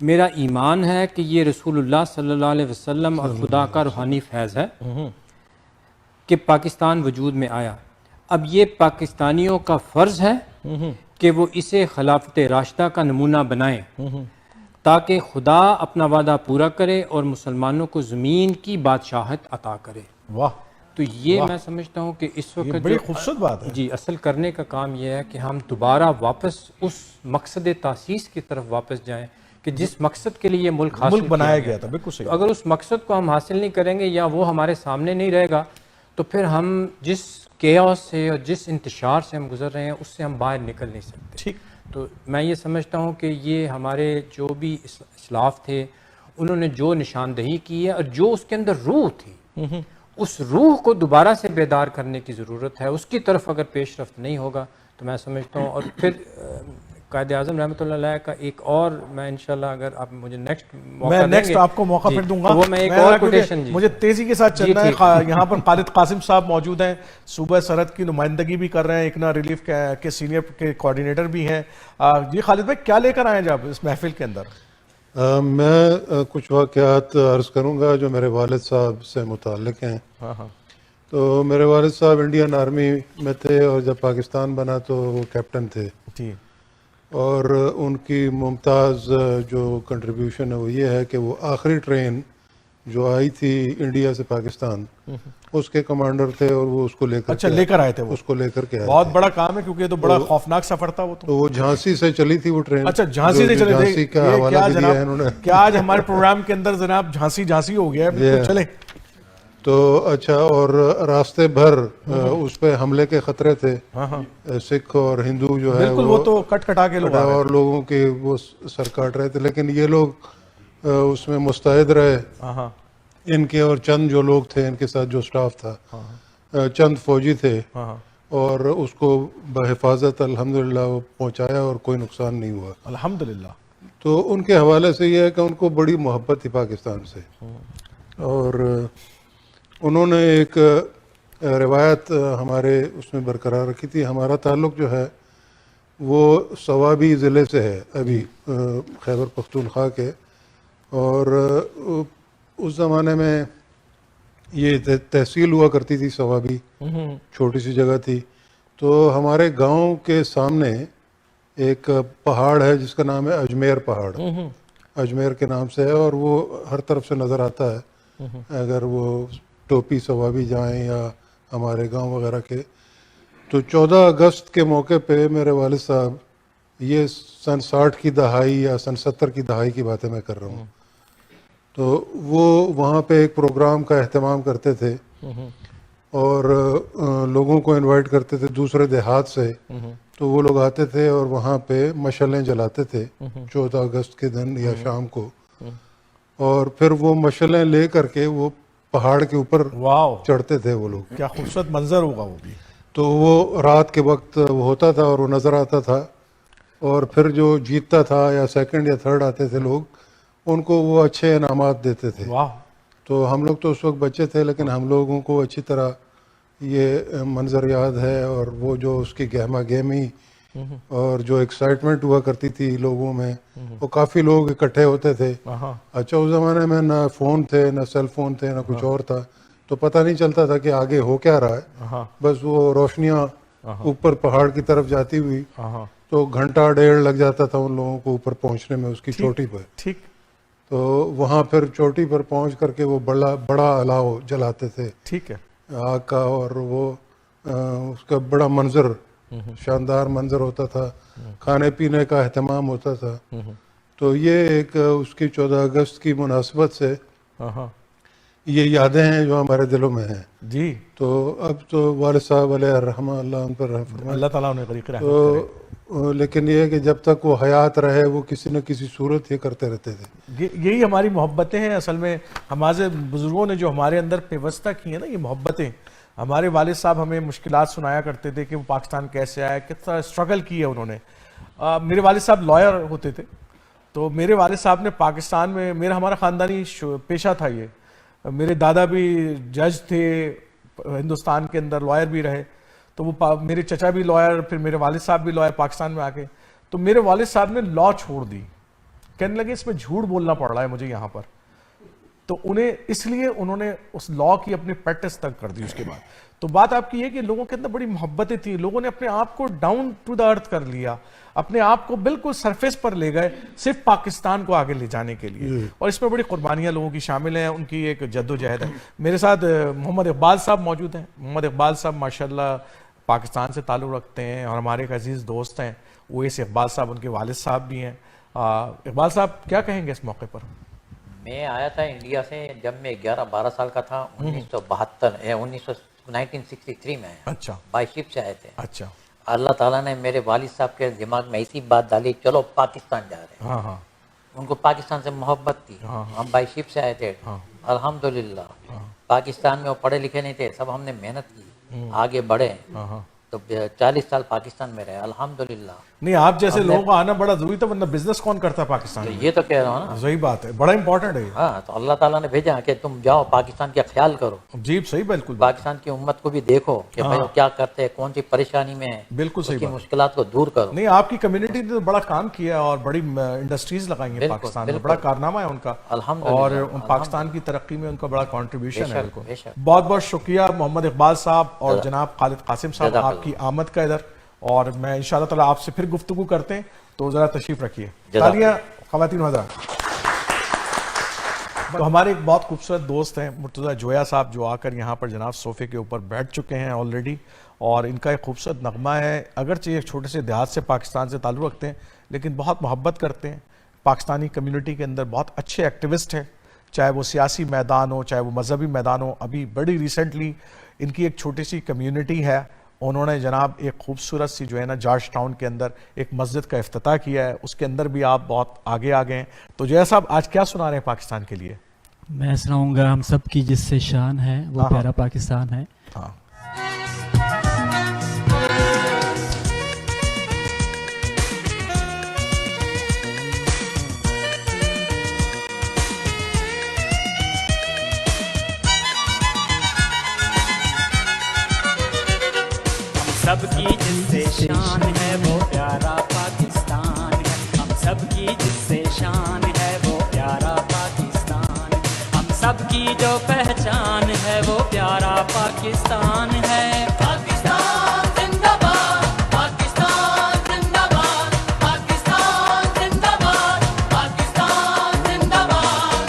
میرا ایمان ہے کہ یہ رسول اللہ صلی اللہ علیہ وسلم اور خدا کا روحانی فیض ہے کہ پاکستان وجود میں آیا. اب یہ پاکستانیوں کا فرض ہے کہ وہ اسے خلافت راشدہ کا نمونہ بنائیں تاکہ خدا اپنا وعدہ پورا کرے اور مسلمانوں کو زمین کی بادشاہت عطا کرے. واہ. تو یہ میں سمجھتا ہوں کہ اس وقت بڑی خوبصورت بات ہے. جی اصل کرنے کا کام یہ ہے کہ ہم دوبارہ واپس اس مقصد تاسیس کی طرف واپس جائیں کہ جس مقصد کے لیے یہ ملک حاصل بنایا گیا تھا. بالکل صحیح. اگر اس مقصد کو ہم حاصل نہیں کریں گے یا وہ ہمارے سامنے نہیں رہے گا تو پھر ہم جس کیوس سے اور جس انتشار سے ہم گزر رہے ہیں اس سے ہم باہر نکل نہیں سکتے. ٹھیک. تو میں یہ سمجھتا ہوں کہ یہ ہمارے جو بھی اسلاف تھے انہوں نے جو نشاندہی کی ہے اور جو اس کے اندر روح تھی اس روح کو دوبارہ سے بیدار کرنے کی ضرورت ہے. اس کی طرف اگر پیش رفت نہیں ہوگا تو میں سمجھتا ہوں. اور پھر قائد اعظم رحمۃ اللہ علیہ کا ایک اور میں انشاءاللہ اگر آپ مجھے نیکسٹ موقع دیں گے آپ کو موقع پھر دوں گا. وہ میں ایک اور کوٹیشن مجھے تیزی کے ساتھ چلنا ہے. یہاں پر خالد قاسم صاحب موجود ہیں, صوبہ سرحد کی نمائندگی بھی کر رہے ہیں, اکنا ریلیف کے سینئر کے کوارڈینیٹر بھی ہیں. جی خالد بھائی کیا لے کر آئے جب اس محفل کے اندر؟ میں کچھ واقعات عرض کروں گا جو میرے والد صاحب سے متعلق ہیں. تو میرے والد صاحب انڈین آرمی میں تھے اور جب پاکستان بنا تو وہ کیپٹن تھے. جی. اور ان کی ممتاز جو کنٹریبیوشن ہے وہ یہ ہے کہ وہ آخری ٹرین جو آئی تھی انڈیا سے پاکستان اس کے کمانڈر تھے اور وہ اس کو لے کر آئے تھے. اس کو لے کر کے آئے. بہت بڑا کام ہے کیونکہ یہ تو بڑا خوفناک سفر تھا. تو وہ جھانسی سے چلی تھی وہ ٹرین. اچھا جھانسی سے چلی. جھانسی کا حوالہ دیا ہے انہوں نے. کیا آج ہمارے پروگرام کے اندر جناب جھانسی ہو گیا ہے. چلیں. تو اچھا اور راستے بھر اس پہ حملے کے خطرے تھے. سکھ اور ہندو جو ہے وہ تو کٹا کے لوگ اور لوگوں کے وہ سر کاٹ رہے تھے, لیکن یہ لوگ اس میں مستعد رہے. ان کے اور چند جو لوگ تھے ان کے ساتھ جو سٹاف تھا چند فوجی تھے اور اس کو بحفاظت الحمدللہ وہ پہنچایا اور کوئی نقصان نہیں ہوا الحمدللہ. تو ان کے حوالے سے یہ ہے کہ ان کو بڑی محبت تھی پاکستان سے اور انہوں نے ایک روایت ہمارے اس میں برقرار رکھی تھی. ہمارا تعلق جو ہے وہ سوابی ضلع سے ہے ابھی خیبر پختونخوا کے, اور اس زمانے میں یہ تحصیل ہوا کرتی تھی سوابی, چھوٹی سی جگہ تھی. تو ہمارے گاؤں کے سامنے ایک پہاڑ ہے جس کا نام ہے اجمیر پہاڑ, اجمیر کے نام سے ہے, اور وہ ہر طرف سے نظر آتا ہے اگر وہ ٹوپی سوابی جائیں یا ہمارے گاؤں وغیرہ کے. تو 14 اگست کے موقع پہ میرے والد صاحب, یہ سن 60 کی دہائی یا سن 70 کی دہائی کی باتیں میں کر رہا ہوں, تو وہ وہاں پہ ایک پروگرام کا اہتمام کرتے تھے اور لوگوں کو انوائٹ کرتے تھے دوسرے دیہات سے. تو وہ لوگ آتے تھے اور وہاں پہ مشعلیں جلاتے تھے 14 اگست کے دن یا شام کو, اور پھر وہ مشعلیں لے کر کے وہ پہاڑ کے اوپر چڑھتے تھے وہ لوگ. کیا خوبصورت منظر ہوگا وہ بھی. تو وہ رات کے وقت وہ ہوتا تھا اور وہ نظر آتا تھا, اور پھر جو جیتتا تھا یا سیکنڈ یا تھرڈ آتے تھے لوگ ان کو وہ اچھے انعامات دیتے تھے. تو ہم لوگ تو اس وقت بچے تھے لیکن ہم لوگوں کو اچھی طرح یہ منظر یاد ہے, اور وہ جو اس کی گہما گہمی اور جو ایکسائٹمنٹ ہوا کرتی تھی لوگوں میں, وہ کافی لوگ اکٹھے ہوتے تھے. اچھا اس زمانے میں نہ فون تھے نہ سیل فون تھے نہ کچھ اور تھا, تو پتہ نہیں چلتا تھا کہ آگے ہو کیا رہا ہے. بس وہ روشنیاں اوپر پہاڑ کی طرف جاتی ہوئی تو گھنٹہ ڈیڑھ لگ جاتا تھا ان لوگوں کو اوپر پہنچنے میں اس کی چوٹی پر. ٹھیک. تو وہاں پھر چوٹی پر پہنچ کر کے وہ بڑا الاؤ جلاتے تھے. ٹھیک ہے. آگ کا, اور وہ اس کا بڑا منظر, شاندار منظر ہوتا تھا. کھانے پینے کا اہتمام ہوتا تھا. تو یہ ایک اس کی 14 اگست کی مناسبت سے یہ یادیں ہیں جو ہمارے دلوں میں ہیں. جی. تو اب تو والد صاحب علیہ الرحمہ, اللہ ان پر رحم فرمائے, اللہ تعالیٰ انہیں غریق رحمت کرے. لیکن یہ ہے کہ جب تک وہ حیات رہے وہ کسی نہ کسی صورت یہ کرتے رہتے تھے. یہی ہماری محبتیں ہیں اصل میں. ہمارے بزرگوں نے جو ہمارے اندر پیوستہ کی ہیں نا یہ محبتیں. ہمارے والد صاحب ہمیں مشکلات سنایا کرتے تھے کہ وہ پاکستان کیسے آیا, کتنا اسٹرگل کی ہے انہوں نے. میرے والد صاحب لائر ہوتے تھے, تو میرے والد صاحب نے پاکستان میں, ہمارا خاندانی پیشہ تھا یہ, میرے دادا بھی جج تھے ہندوستان کے اندر, لائر بھی رہے. تو وہ میرے چچا بھی لائر, پھر میرے والد صاحب بھی لائر پاکستان میں آ کے. تو میرے والد صاحب نے لا چھوڑ دی کہنے لگے اس میں جھوٹ بولنا پڑ رہا ہے مجھے یہاں پر. تو اس لیے انہوں نے اس لا کی اپنی پریکٹس تک کر دی اس کے بعد. تو بات آپ کی ہے کہ لوگوں کے اندر بڑی محبتیں تھیں, لوگوں نے اپنے آپ کو ڈاؤن ٹو دا ارتھ کر لیا, اپنے آپ کو بالکل سرفیس پر لے گئے صرف پاکستان کو آگے لے جانے کے لیے, اور اس میں بڑی قربانیاں لوگوں کی شامل ہیں, ان کی ایک جد و جہد ہے. میرے ساتھ محمد اقبال صاحب موجود ہیں. محمد اقبال صاحب ماشاءاللہ پاکستان سے تعلق رکھتے ہیں اور ہمارے ایک عزیز دوست ہیں اویس اقبال صاحب, ان کے والد صاحب بھی ہیں. اقبال صاحب کیا کہیں گے اس موقع پر؟ میں آیا تھا انڈیا سے جب میں 11-12 سال کا تھا, 1963 میں. اچھا. بائی شپ سے آئے تھے. اچھا. اللہ تعالیٰ نے میرے والد صاحب کے دماغ میں ایسی بات ڈالی, چلو پاکستان جا رہے ہیں. ہاں ہاں. ان کو پاکستان سے محبت تھی. ہم بائی شپ سے آئے تھے. الحمدللہ پاکستان میں وہ پڑھے لکھے نہیں تھے, سب ہم نے محنت کی, آگے بڑھے. تو 40 سال پاکستان میں رہے الحمدللہ. نہیں آپ جیسے لوگوں کا آنا بڑا ضروری تھا, ورنہ بزنس کون کرتا ہے پاکستان میں؟ یہ تو کہہ رہا ہوں نا, صحیح بات ہے, بڑا امپورٹنٹ ہے. ہاں تو اللہ تعالیٰ نے بھیجا کہ تم جاؤ پاکستان کا خیال کرو. جی صحیح, بالکل. پاکستان کی امت کو بھی دیکھو کہ بھائی کیا کرتے ہیں, کون سی پریشانی میں ہے, بالکل صحیح, مشکلات کو دور کرو. نہیں آپ کی کمیونٹی نے بڑا کام کیا اور بڑی انڈسٹریز لگائی ہیں پاکستان میں, بڑا کارنامہ ہے ان کا, اور پاکستان کی ترقی میں ان کا بڑا کنٹریبیوشن ہے. بہت بہت شکریہ محمد اقبال صاحب اور جناب خالد قاسم صاحب آپ کی آمد کا ادھر, اور میں انشاءاللہ تعالیٰ آپ سے پھر گفتگو کرتے ہیں, تو ذرا تشریف رکھیے. تالیاں خواتین حضرات. تو ہمارے ایک بہت خوبصورت دوست ہیں مرتضیٰ جویا صاحب, جو آ کر یہاں پر جناب صوفے کے اوپر بیٹھ چکے ہیں آلریڈی, اور ان کا ایک خوبصورت نغمہ ہے. اگرچہ ایک چھوٹے سے دیہات سے پاکستان سے تعلق رکھتے ہیں, لیکن بہت محبت کرتے ہیں پاکستانی کمیونٹی کے اندر, بہت اچھے ایکٹیوسٹ ہیں, چاہے وہ سیاسی میدان ہو, چاہے وہ مذہبی میدان ہو. ابھی بڑی ریسنٹلی ان کی ایک چھوٹی سی کمیونٹی ہے, انہوں نے جناب ایک خوبصورت سی جو ہے نا جارج ٹاؤن کے اندر ایک مسجد کا افتتاح کیا ہے, اس کے اندر بھی آپ بہت آگے آ گئے ہیں. تو جویا صاحب آج کیا سنا رہے ہیں پاکستان کے لیے؟ میں سناؤں گا ہم سب کی جس سے شان ہے وہ پیارا پاکستان ہے. سب کی جس سے شان ہے وہ پیارا پاکستان ہے, ہم سب کی جس سے شان ہے وہ پیارا پاکستان, ہم سب کی جو پہچان ہے وہ پیارا پاکستان ہے. پاکستان زندہ باد, پاکستان زندہ باد, پاکستان زندہ باد, پاکستان زندہ باد.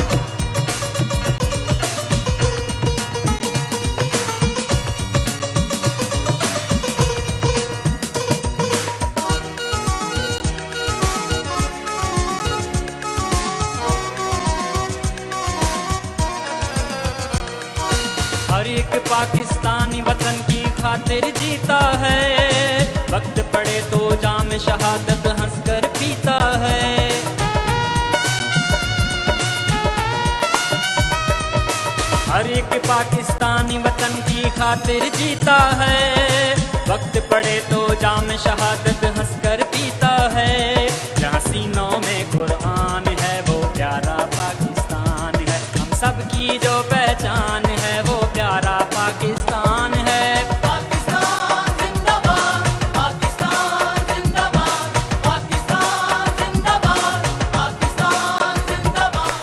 ہر ایک پاکستانی وطن کی خاطر جیتا ہے, وقت پڑے تو جام شہادت ہنس کر پیتا ہے. ہر ایک پاکستانی وطن کی خاطر جیتا ہے, وقت پڑے تو جام شہادت ہنس کر پیتا ہے. جہاں سینوں میں قرآن ہے وہ پیارا پاکستان ہے, ہم سب کی جو پہچان ہے وہ پیارا پاکستان ہے. پاکستان زندہ باد, پاکستان زندہ باد, پاکستان زندہ باد, پاکستان زندہ باد.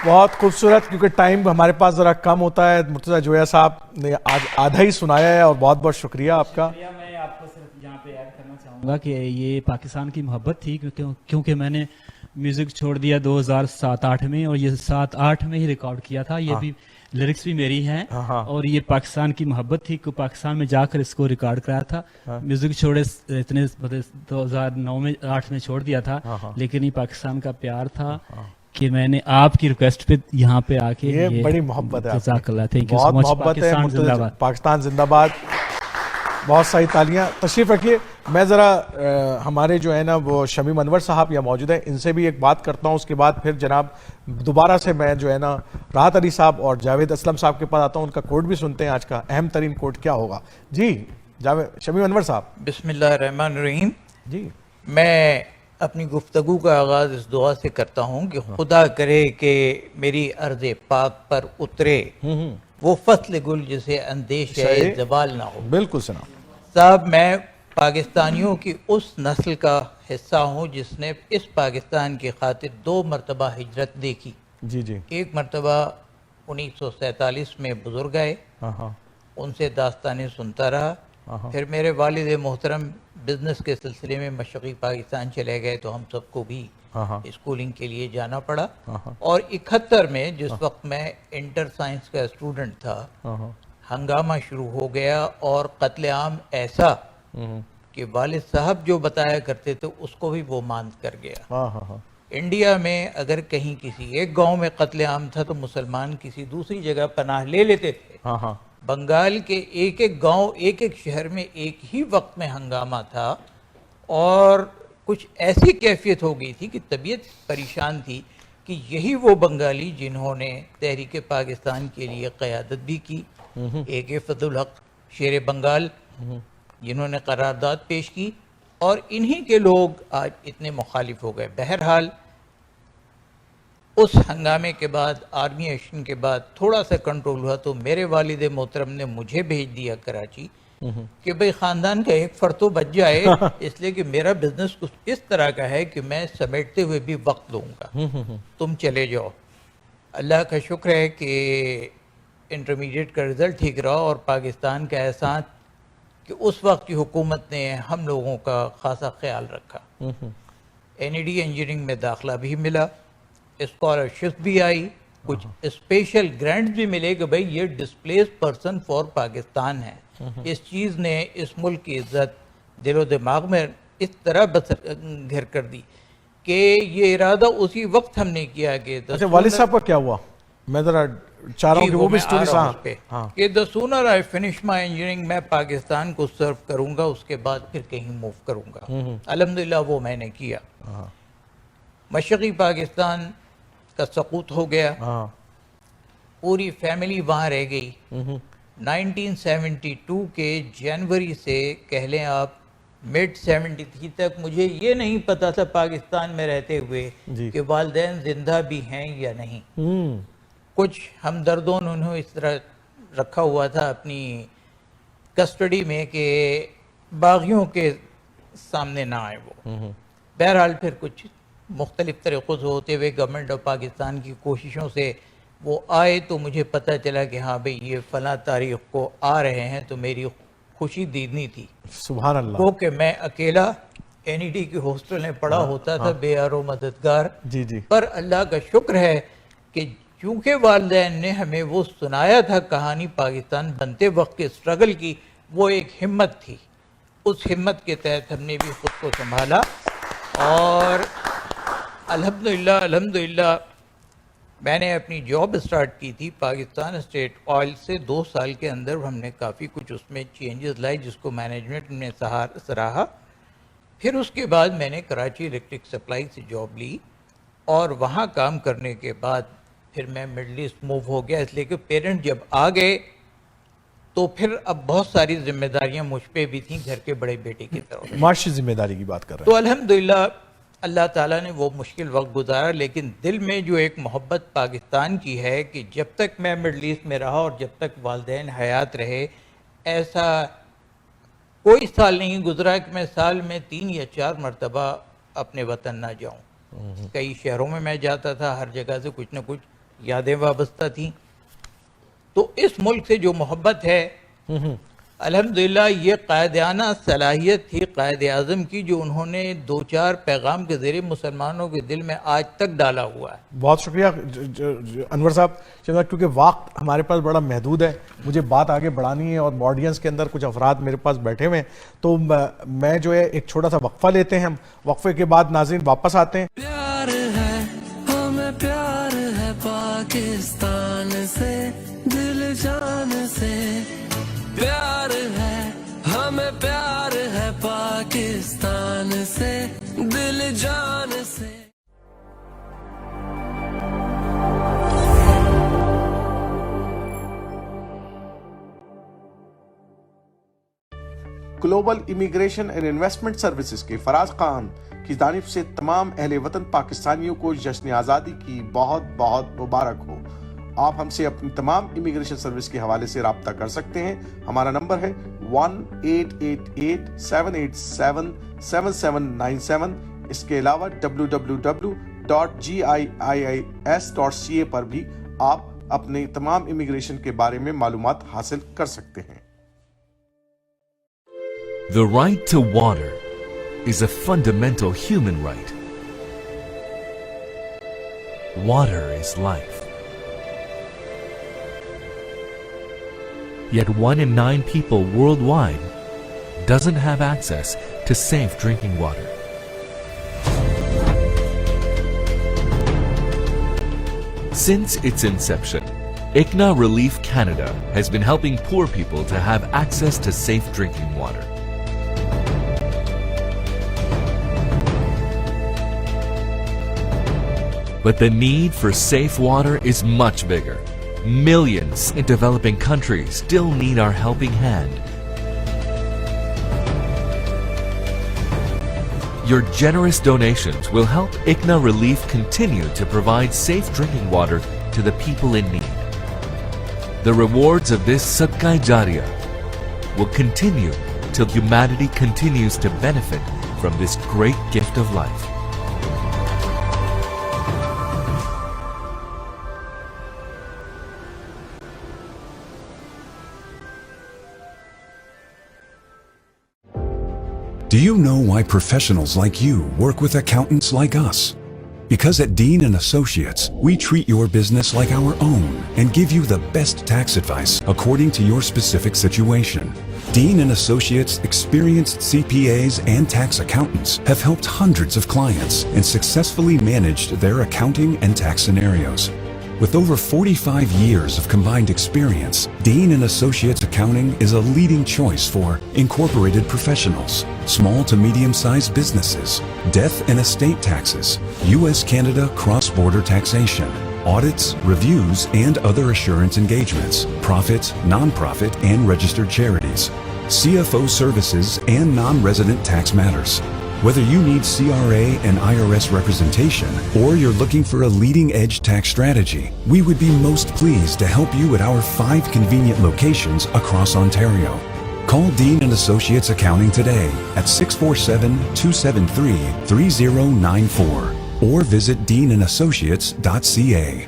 بہت خوبصورت, کیونکہ ٹائم ہمارے پاس ذرا کم ہوتا ہے. مرتضیٰ جویا صاحب نے آج آدھا ہی سنایا ہے, اور بہت بہت شکریہ آپ کا. میں آپ کو صرف یہاں پہ ایڈ کرنا چاہوں گا کہ یہ پاکستان کی محبت تھی, کیونکہ میں نے میوزک چھوڑ دیا 2007-8 میں, اور یہ 7-8 میں ہی ریکارڈ کیا تھا. یہ بھی لیرکس بھی میری ہیں, اور یہ پاکستان کی محبت تھی کہ پاکستان میں جا کر اس کو ریکارڈ کرایا تھا. میوزک چھوڑے اتنے 2009 میں 8 میں چھوڑ دیا تھا, لیکن یہ پاکستان کا پیار تھا کہ میں نے آپ کی ریکویسٹ پہ یہاں پہ آ کے, یہ بڑی محبت ہے, جزاک اللہ, تھینک یو بہت سو مچ. محبت ہے. پاکستان زندہ باد, پاکستان زندہ باد. بہت ساری تالیاں. تشریف رکھیے. میں ذرا ہمارے جو ہے نا وہ شمیم انور صاحب یہاں موجود ہیں, ان سے بھی ایک بات کرتا ہوں, اس کے بعد پھر جناب دوبارہ سے میں جو ہے نا راحت علی صاحب اور جاوید اسلم صاحب کے پاس آتا ہوں. ان کا کوٹ بھی سنتے ہیں, آج کا اہم ترین کوٹ کیا ہوگا. جی شمیم انور صاحب. بسم اللہ الرحمن الرحیم. جی میں اپنی گفتگو کا آغاز اس دعا سے کرتا ہوں کہ خدا کرے کہ میری ارض پاک پر اترے وہ فصل گل جسے اندیش ہے زوال نہ ہو. بالکل سنا صاحب. میں پاکستانیوں کی اس نسل کا حصہ ہوں جس نے اس پاکستان کی خاطر 2 مرتبہ ہجرت دیکھی. جی جی. ایک مرتبہ 1947 میں بزرگ آئے, ان سے داستانیں سنتا رہا. پھر میرے والد محترم بزنس کے سلسلے میں مشرقی پاکستان چلے گئے تو ہم سب کو بھی اسکولنگ کے لیے جانا پڑا. اور 71 میں جس وقت میں انٹر سائنس کا اسٹوڈنٹ تھا, ہنگامہ شروع ہو گیا اور قتل عام ایسا کہ والد صاحب جو بتایا کرتے تھے اس کو بھی وہ ماند کر گیا. انڈیا میں اگر کہیں کسی ایک گاؤں میں قتل عام تھا تو مسلمان کسی دوسری جگہ پناہ لے لیتے تھے. بنگال کے ایک ایک گاؤں ایک ایک شہر میں ایک ہی وقت میں ہنگامہ تھا اور کچھ ایسی کیفیت ہو گئی تھی کہ طبیعت پریشان تھی کہ یہی وہ بنگالی جنہوں نے تحریک پاکستان کے لیے قیادت بھی کی, AK فضل الحق شیر بنگال جنہوں نے قرارداد پیش کی, اور انہی کے لوگ آج اتنے مخالف ہو گئے. بہرحال اس ہنگامے کے بعد آرمی ایکشن کے بعد تھوڑا سا کنٹرول ہوا تو میرے والد محترم نے مجھے بھیج دیا کراچی کہ بھئی خاندان کا ایک فرد تو بچ جائے, اس لیے کہ میرا بزنس کچھ اس طرح کا ہے کہ میں سمیٹتے ہوئے بھی وقت لوں گا, تم چلے جاؤ. اللہ کا شکر ہے کہ انٹرمیڈیٹ کا رزلٹ ٹھیک رہا اور پاکستان کا احسان کہ اس وقت کی حکومت نے ہم لوگوں کا خاصا خیال رکھا. NED انجینئرنگ میں داخلہ بھی ملا, اسکالرشپ بھی آئی, کچھ اسپیشل گرانٹس بھی ملے کہ بھئی یہ ڈسپلیس پرسن فار پاکستان ہے. اس چیز نے اس ملک کی عزت دل و دماغ میں اس طرح گھر کر دی کہ یہ ارادہ اسی وقت ہم نے کیا کہ اچھا والد صاحب کا کیا ہوا؟ میں ذرا چاہ رہا ہوں کہ وہ بھی سٹوری کہ the sooner I finish my engineering میں پاکستان کو سرو کروں گا, اس کے بعد پھر کہیں موو کروں گا. الحمدللہ وہ میں نے کیا. مشرقی پاکستان کا سقوط ہو گیا, پوری فیملی وہاں رہ گئی. 1972 کے جنوری سے کہہ لیں آپ mid 73 تک مجھے یہ نہیں پتا تھا پاکستان میں رہتے ہوئے کہ والدین زندہ بھی ہیں یا نہیں. کچھ ہمدردوں نے انہوں اس طرح رکھا ہوا تھا اپنی کسٹڈی میں کہ باغیوں کے سامنے نہ آئے وہ. بہرحال پھر کچھ مختلف طریقوں سے ہوتے ہوئے گورنمنٹ آف پاکستان کی کوششوں سے وہ آئے تو مجھے پتہ چلا کہ ہاں بھئی یہ فلاں تاریخ کو آ رہے ہیں, تو میری خوشی دیدنی تھی. سبحان اللہ. کیونکہ میں اکیلا NED کے ہاسٹل میں پڑا ہوتا تھا بے یار و مددگار. پر اللہ کا شکر ہے کہ چونکہ والدین نے ہمیں وہ سنایا تھا کہانی پاکستان بنتے وقت کے اسٹرگل کی, وہ ایک ہمت تھی. اس ہمت کے تحت ہم نے بھی خود کو سنبھالا اور الحمدللہ میں نے اپنی جاب اسٹارٹ کی تھی پاکستان اسٹیٹ آئل سے. 2 سال کے اندر ہم نے کافی کچھ اس میں چینجز لائے جس کو مینجمنٹ نے سراہا. پھر اس کے بعد میں نے کراچی الیکٹرک سپلائی سے جاب لی اور وہاں کام کرنے کے بعد پھر میں مڈل ایسٹ موو ہو گیا, اس لیے کہ پیرنٹ جب آ گئے تو پھر اب بہت ساری ذمہ داریاں مجھ پہ بھی تھیں گھر کے بڑے بیٹے کی طرف. معاشی ذمہ داری کی بات کر رہے ہیں. تو الحمدللہ اللہ تعالیٰ نے وہ مشکل وقت گزارا, لیکن دل میں جو ایک محبت پاکستان کی ہے کہ جب تک میں مڈل ایسٹ میں رہا اور جب تک والدین حیات رہے, ایسا کوئی سال نہیں گزرا کہ میں سال میں 3 یا 4 مرتبہ اپنے وطن نہ جاؤں. کئی شہروں میں میں جاتا تھا, ہر جگہ سے کچھ نہ کچھ یادیں وابستہ تھیں. تو اس ملک سے جو محبت ہے الحمدللہ یہ قائدانہ صلاحیت تھی قائد اعظم کی, جو انہوں نے 2-4 پیغام کے ذریعے مسلمانوں کے دل میں آج تک ڈالا ہوا ہے. بہت شکریہ انور صاحب. کیونکہ وقت ہمارے پاس بڑا محدود ہے, مجھے بات آگے بڑھانی ہے اور آڈینس کے اندر کچھ افراد میرے پاس بیٹھے ہوئے ہیں, تو میں جو ہے ایک چھوٹا سا وقفہ لیتے ہیں. ہم وقفے کے بعد ناظرین واپس آتے ہیں. پیار ہے ہمیں, پیار ہے پاکستان سے, دل جان سے پیار ہے ہمیں, پیار ہے پاکستان سے, دل جان سے. Global immigration and investment services کے فراز خان کی جانب سے تمام اہل وطن پاکستانیوں کو جشن آزادی کی بہت بہت مبارک ہو. آپ ہم سے اپنی تمام امیگریشن سروس کے حوالے سے رابطہ کر سکتے ہیں. ہمارا نمبر ہے 1-888-787-7797. اس کے علاوہ www.giis.ca پر بھی آپ اپنے تمام امیگریشن کے بارے میں معلومات حاصل کر سکتے ہیں. The right to water is a fundamental human right. Water is life. Yet 1 in 9 people worldwide doesn't have access to safe drinking water. Since its inception, ICNA Relief Canada has been helping poor people to have access to safe drinking water. But the need for safe water is much bigger. Millions in developing countries still need our helping hand. Your generous donations will help ICNA Relief continue to provide safe drinking water to the people in need. The rewards of this Sadaqah Jariyah will continue till humanity continues to benefit from this great gift of life. Do you know why professionals like you work with accountants like us? Because at Dean & Associates, we treat your business like our own and give you the best tax advice according to your specific situation. Dean & Associates' experienced CPAs and tax accountants have helped hundreds of clients and successfully managed their accounting and tax scenarios. With over 45 years of combined experience, Dean & Associates Accounting is a leading choice for incorporated professionals, small to medium-sized businesses, death and estate taxes, U.S.-Canada cross-border taxation, audits, reviews, and other assurance engagements, profit, non-profit, and registered charities, CFO services, and non-resident tax matters. Whether you need CRA and IRS representation or you're looking for a leading-edge tax strategy, we would be most pleased to help you at our 5 convenient locations across Ontario. Call Dean & Associates Accounting today at 647-273-3094 or visit deanassociates.ca.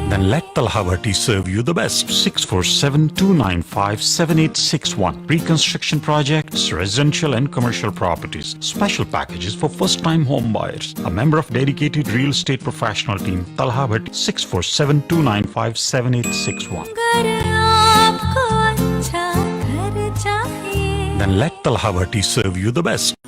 Then let Talha Bhatti serve you the best. 647-295-7861. Pre-construction projects, residential and commercial properties. Special packages for first-time home buyers. A member of dedicated real estate professional team. Talha Bhatti. 647-295-7861. Then let Talha Bhatti serve you the best.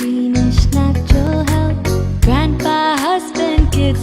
Greenish Natural Health. Grandpa, husband, kids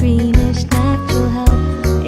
Greenish Natural Health.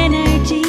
energy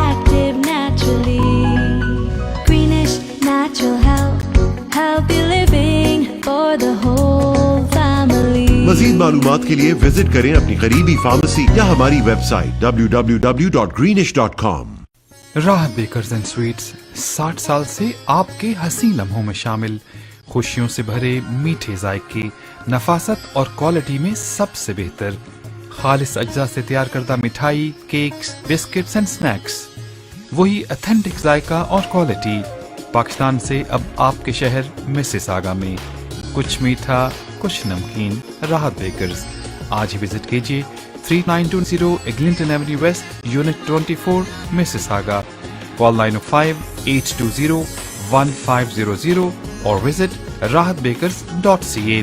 active naturally. Greenish Natural Health. Healthy living for the whole family. مزید معلومات کے لیے visit کریں اپنی قریبی pharmacy یا ہماری website www.greenish.com. Rahat bakers and sweets 60 سال سے آپ کے حسین لمحوں میں شامل، خوشیوں سے بھرے میٹھے ذائقے، نفاست اور کوالٹی میں سب سے بہتر، خالص اجزاء سے تیار کردہ مٹھائی، کیکس، بسکٹس اینڈ سنیکس، وہی اتھینٹک ذائقہ اور کوالٹی پاکستان سے اب آپ کے شہر مسیساگا میں، کچھ میٹھا کچھ نمکین. راحت بیکرز آج ہی وزٹ کیجیے 3920 ایگلنٹن ایونیو ویسٹ یونٹ 24 مسیساگا. کال 905-820-1500 اور وزٹ rahatbakers.ca.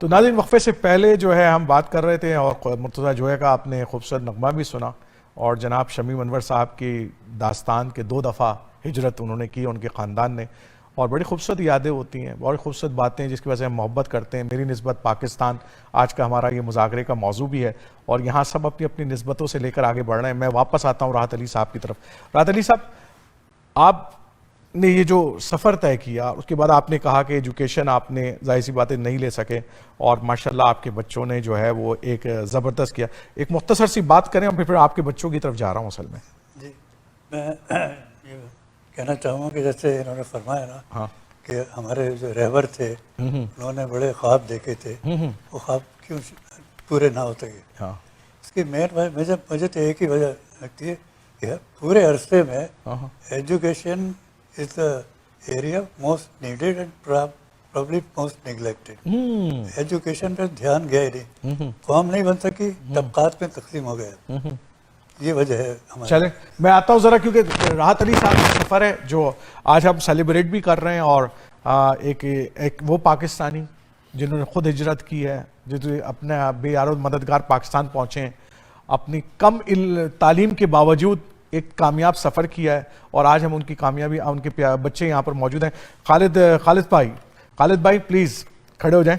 تو ناظرین وقفے سے پہلے جو ہے ہم بات کر رہے تھے اور مرتضیٰ جویا کا آپ نے خوبصورت نغمہ بھی سنا اور جناب شمیم انور صاحب کی داستان کے 2 دفعہ ہجرت انہوں نے کی ان کے خاندان نے اور بڑی خوبصورت یادیں ہوتی ہیں بڑی خوبصورت باتیں جس کی وجہ سے ہم محبت کرتے ہیں. میری نسبت پاکستان آج کا ہمارا یہ مذاکرے کا موضوع بھی ہے اور یہاں سب اپنی اپنی نسبتوں سے لے کر آگے بڑھ رہے ہیں. میں واپس آتا ہوں راحت علی صاحب کی طرف. راحت علی صاحب آپ نے یہ جو سفر طے کیا اس کے بعد آپ نے کہا کہ ایجوکیشن آپ نے ظاہر سی باتیں نہیں لے سکے اور ماشاءاللہ آپ کے بچوں نے جو ہے وہ ایک زبردست کیا. ایک مختصر سی بات کریں اور پھر آپ کے بچوں کی طرف جا رہا ہوں اصل میں. جی میں یہ کہنا چاہوں گا کہ جیسے انہوں نے فرمایا نا کہ ہمارے جو رہبر تھے انہوں نے بڑے خواب دیکھے تھے, وہ خواب کیوں پورے نہ ہوتے گئے. اس کی مین مجھے تو ایک ہی وجہ لگتی ہے کہ پورے عرصے میں education is the area most needed and probably most neglected. Education پر دھیان گیا ہی نہیں, قوم نہیں بن سکی, طبقات میں تقسیم ہو گیا. یہ وجہ ہے ہماری. چلیں میں آتا ہوں ذرا کیونکہ راحت علی صاحب کا سفر ہے جو آج ہم سیلیبریٹ بھی کر رہے ہیں اور ایک وہ پاکستانی جنہوں نے خود ہجرت کی ہے, جو اپنے بے یار و مددگار پاکستان پہنچے ہیں, اپنی کم تعلیم کے باوجود ایک کامیاب سفر کیا ہے اور آج ہم ان کی کامیابی ان کے بچے یہاں پر موجود ہیں. خالد بھائی پلیز کھڑے ہو جائیں,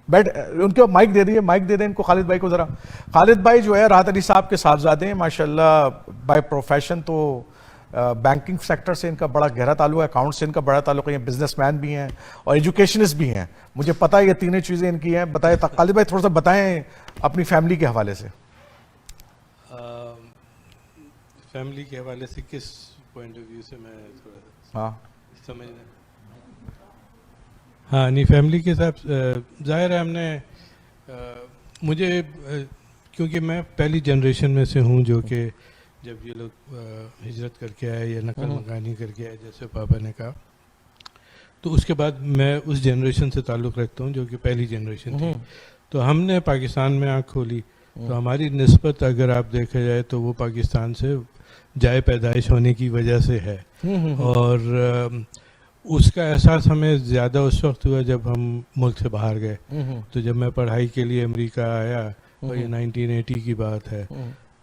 بیٹھ ان کو مائک دے دیے, مائک دے دیں ان کو خالد بھائی کو ذرا. خالد بھائی جو ہے راحت علی صاحب کے صاحبزادے ہیں ماشاءاللہ, بائی پروفیشن تو بینکنگ سیکٹر سے ان کا بڑا گہرا تعلق ہے, اکاؤنٹ سے ان کا بڑا تعلق ہے, یہ بزنس مین بھی ہیں اور ایجوکیشنسٹ بھی ہیں. مجھے پتہ ہے یہ تینوں چیزیں ان کی ہیں. بتائیں خالد بھائی تھوڑا سا بتائیں اپنی فیملی کے حوالے سے. فیملی کے حوالے سے کس پوائنٹ آف ویو سے میں تھوڑا سمجھ رہا. ہاں نہیں فیملی کے ساتھ ظاہر ہے ہم نے مجھے کیونکہ میں پہلی جنریشن میں سے ہوں جو کہ جب یہ لوگ ہجرت کر کے آئے یا نقل مکانی کر کے آئے جیسے پاپا نے کہا, تو اس کے بعد میں اس جنریشن سے تعلق رکھتا ہوں جو کہ پہلی جنریشن تھی. تو ہم نے پاکستان میں آنکھ کھولی تو ہماری نسبت اگر آپ دیکھا جائے تو وہ پاکستان سے جائے پیدائش ہونے کی وجہ سے ہے. اور اس کا احساس ہمیں زیادہ اس وقت ہوا جب ہم ملک سے باہر گئے. تو جب میں پڑھائی کے لیے امریکہ آیا اور یہ 1980 کی بات ہے,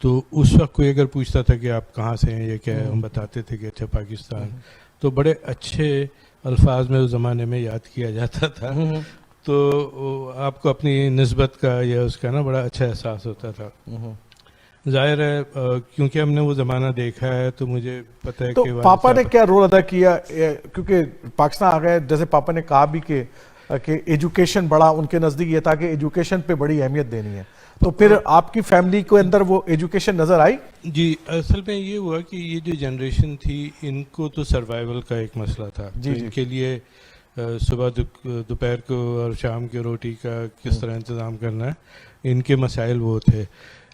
تو اس وقت کوئی اگر پوچھتا تھا کہ آپ کہاں سے ہیں یا کیا ہے, ہم بتاتے تھے کہ اچھا پاکستان. تو بڑے اچھے الفاظ میں اس زمانے میں یاد کیا جاتا تھا. تو آپ کو اپنی نسبت کا یا اس کا نا بڑا اچھا احساس ہوتا تھا. ظاہر ہے کیونکہ ہم نے وہ زمانہ دیکھا ہے تو مجھے پتہ ہے تو کہ پاپا نے کیا رول ادا کیا, کیونکہ پاکستان آ گئے جیسے پاپا نے کہا بھی کہ ایجوکیشن بڑا ان کے نزدیک یہ تھا کہ ایجوکیشن پہ بڑی اہمیت دینی ہے, تو پھر آپ کی فیملی کے اندر وہ ایجوکیشن نظر آئی؟ جی اصل میں یہ ہوا کہ یہ جو جنریشن تھی ان کو تو سروائیول کا ایک مسئلہ تھا. ان کے لیے صبح دوپہر کو اور شام کی روٹی کا کس طرح انتظام کرنا ہے, ان کے مسائل وہ تھے.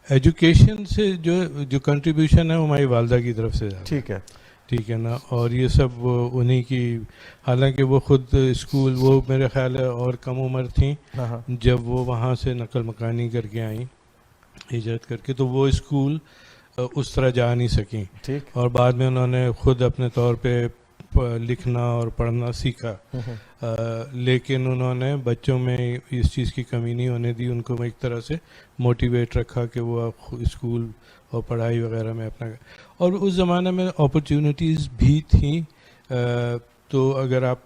ایجوکیشن سے جو کنٹریبیوشن ہے وہ ہماری والدہ کی طرف سے ٹھیک ہے نا, اور یہ سب انہی کی, حالانکہ وہ خود اسکول وہ میرے خیال ہے اور کم عمر تھیں جب وہ وہاں سے نقل مکانی کر کے آئیں ہجرت کر کے, تو وہ اسکول اس طرح جا نہیں سکیں. اور بعد میں انہوں نے خود اپنے طور پہ لکھنا اور پڑھنا سیکھا, لیکن انہوں نے بچوں میں اس چیز کی کمی نہیں ہونے دی, ان کو ایک طرح سے موٹیویٹ رکھا کہ وہ اسکول اور پڑھائی وغیرہ میں اپنا. اور اس زمانے میں اپرچونیٹیز بھی تھیں, تو اگر آپ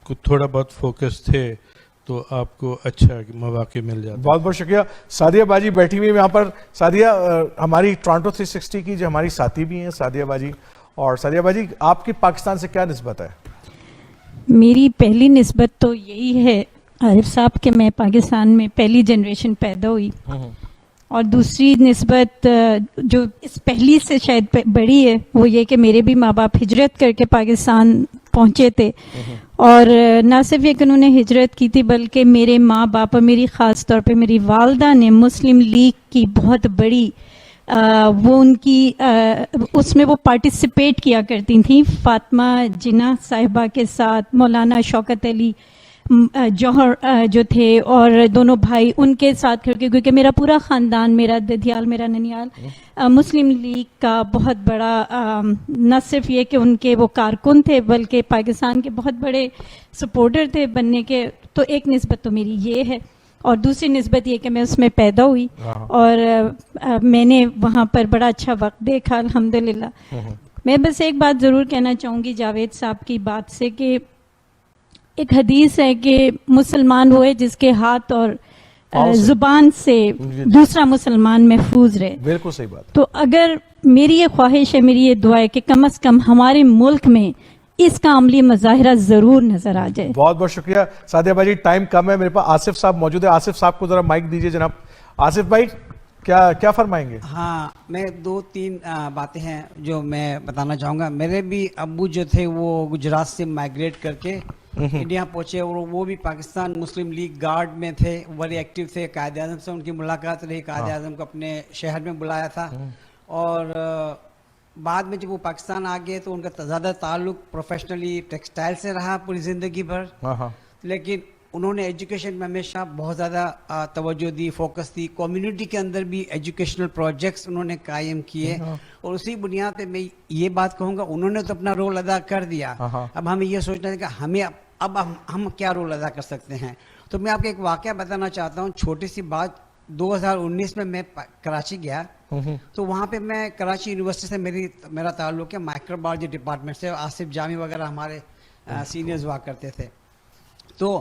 کو تھوڑا بہت فوکس تھے تو آپ کو اچھا مواقع مل جاتا. بہت بہت شکریہ. سعدیہ باجی بیٹھی ہوئی یہاں پر. سعدیہ ہماری ٹورانٹو 360 کی جو ہماری ساتھی بھی ہیں سعدیہ باجی, اور سعدیہ باجی آپ کی پاکستان سے کیا نسبت ہے؟ میری پہلی نسبت تو یہی ہے عارف صاحب کہ میں پاکستان میں پہلی جنریشن پیدا ہوئی, اور دوسری نسبت جو اس پہلی سے شاید بڑی ہے وہ یہ کہ میرے بھی ماں باپ ہجرت کر کے پاکستان پہنچے تھے, اور نہ صرف یہ کہ انہوں نے ہجرت کی تھی بلکہ میرے ماں باپ اور میری خاص طور پہ میری والدہ نے مسلم لیگ کی بہت بڑی وہ ان کی اس میں وہ پارٹیسپیٹ کیا کرتی تھیں. فاطمہ جناح صاحبہ کے ساتھ مولانا شوکت علی جوہر جو تھے اور دونوں بھائی ان کے ساتھ کھڑ کے, کیونکہ میرا پورا خاندان, میرا ددھیال, میرا ننیال مسلم لیگ کا بہت بڑا, نہ صرف یہ کہ ان کے وہ کارکن تھے بلکہ پاکستان کے بہت بڑے سپورٹر تھے بننے کے. تو ایک نسبت تو میری یہ ہے, اور دوسری نسبت یہ کہ میں اس میں پیدا ہوئی اور میں نے وہاں پر بڑا اچھا وقت دیکھا الحمدللہ. میں بس ایک بات ضرور کہنا چاہوں گی جاوید صاحب کی بات سے, کہ ایک حدیث ہے کہ مسلمان ہوئے جس کے ہاتھ اور زبان سے دوسرا مسلمان محفوظ رہے. بالکل صحیح بات. تو اگر میری یہ خواہش ہے, میری یہ دعا ہے کہ کم از کم ہمارے ملک میں اس کا عملی مظاہرہ ضرور نظر آ جائے. بہت بہت شکریہ سعدیہ بھائی جی. ٹائم کم ہے, میرے پاس آصف صاحب موجود ہے. آصف صاحب کو ذرا مائک دیجیے جناب. آصف بھائی کیا فرمائیں گے؟ ہاں, میں 2-3 باتیں ہیں جو میں بتانا چاہوں گا. میرے بھی ابو جو تھے وہ گجرات سے مائگریٹ کر کے انڈیا پہنچے, اور وہ بھی پاکستان مسلم لیگ گارڈ میں تھے, بڑے ایکٹیو تھے. قائد اعظم سے ان کی ملاقات رہی, قائد اعظم کو اپنے شہر میں بلایا تھا. اور بعد میں جب وہ پاکستان آ گئے تو ان کا زیادہ تعلق پروفیشنلی ٹیکسٹائل سے رہا پوری زندگی بھر. لیکن انہوں نے ایجوکیشن میں ہمیشہ بہت زیادہ توجہ دی, فوکس دی. کمیونٹی کے اندر بھی ایجوکیشنل پروجیکٹس انہوں نے قائم کیے, اور اسی بنیاد پہ میں یہ بات کہوں گا انہوں نے تو اپنا رول ادا کر دیا. اب ہمیں یہ سوچنا ہے کہ ہمیں اب ہم کیا رول ادا کر سکتے ہیں. تو میں آپ کو ایک واقعہ بتانا چاہتا ہوں, چھوٹی سی بات. 2019 میں کراچی گیا, تو وہاں پہ میں کراچی یونیورسٹی سے میرا تعلق ہے, مائکرو بایولوجی ڈپارٹمنٹ سے. آصف جامی وغیرہ ہمارے سینئرز ہوا کرتے تھے. تو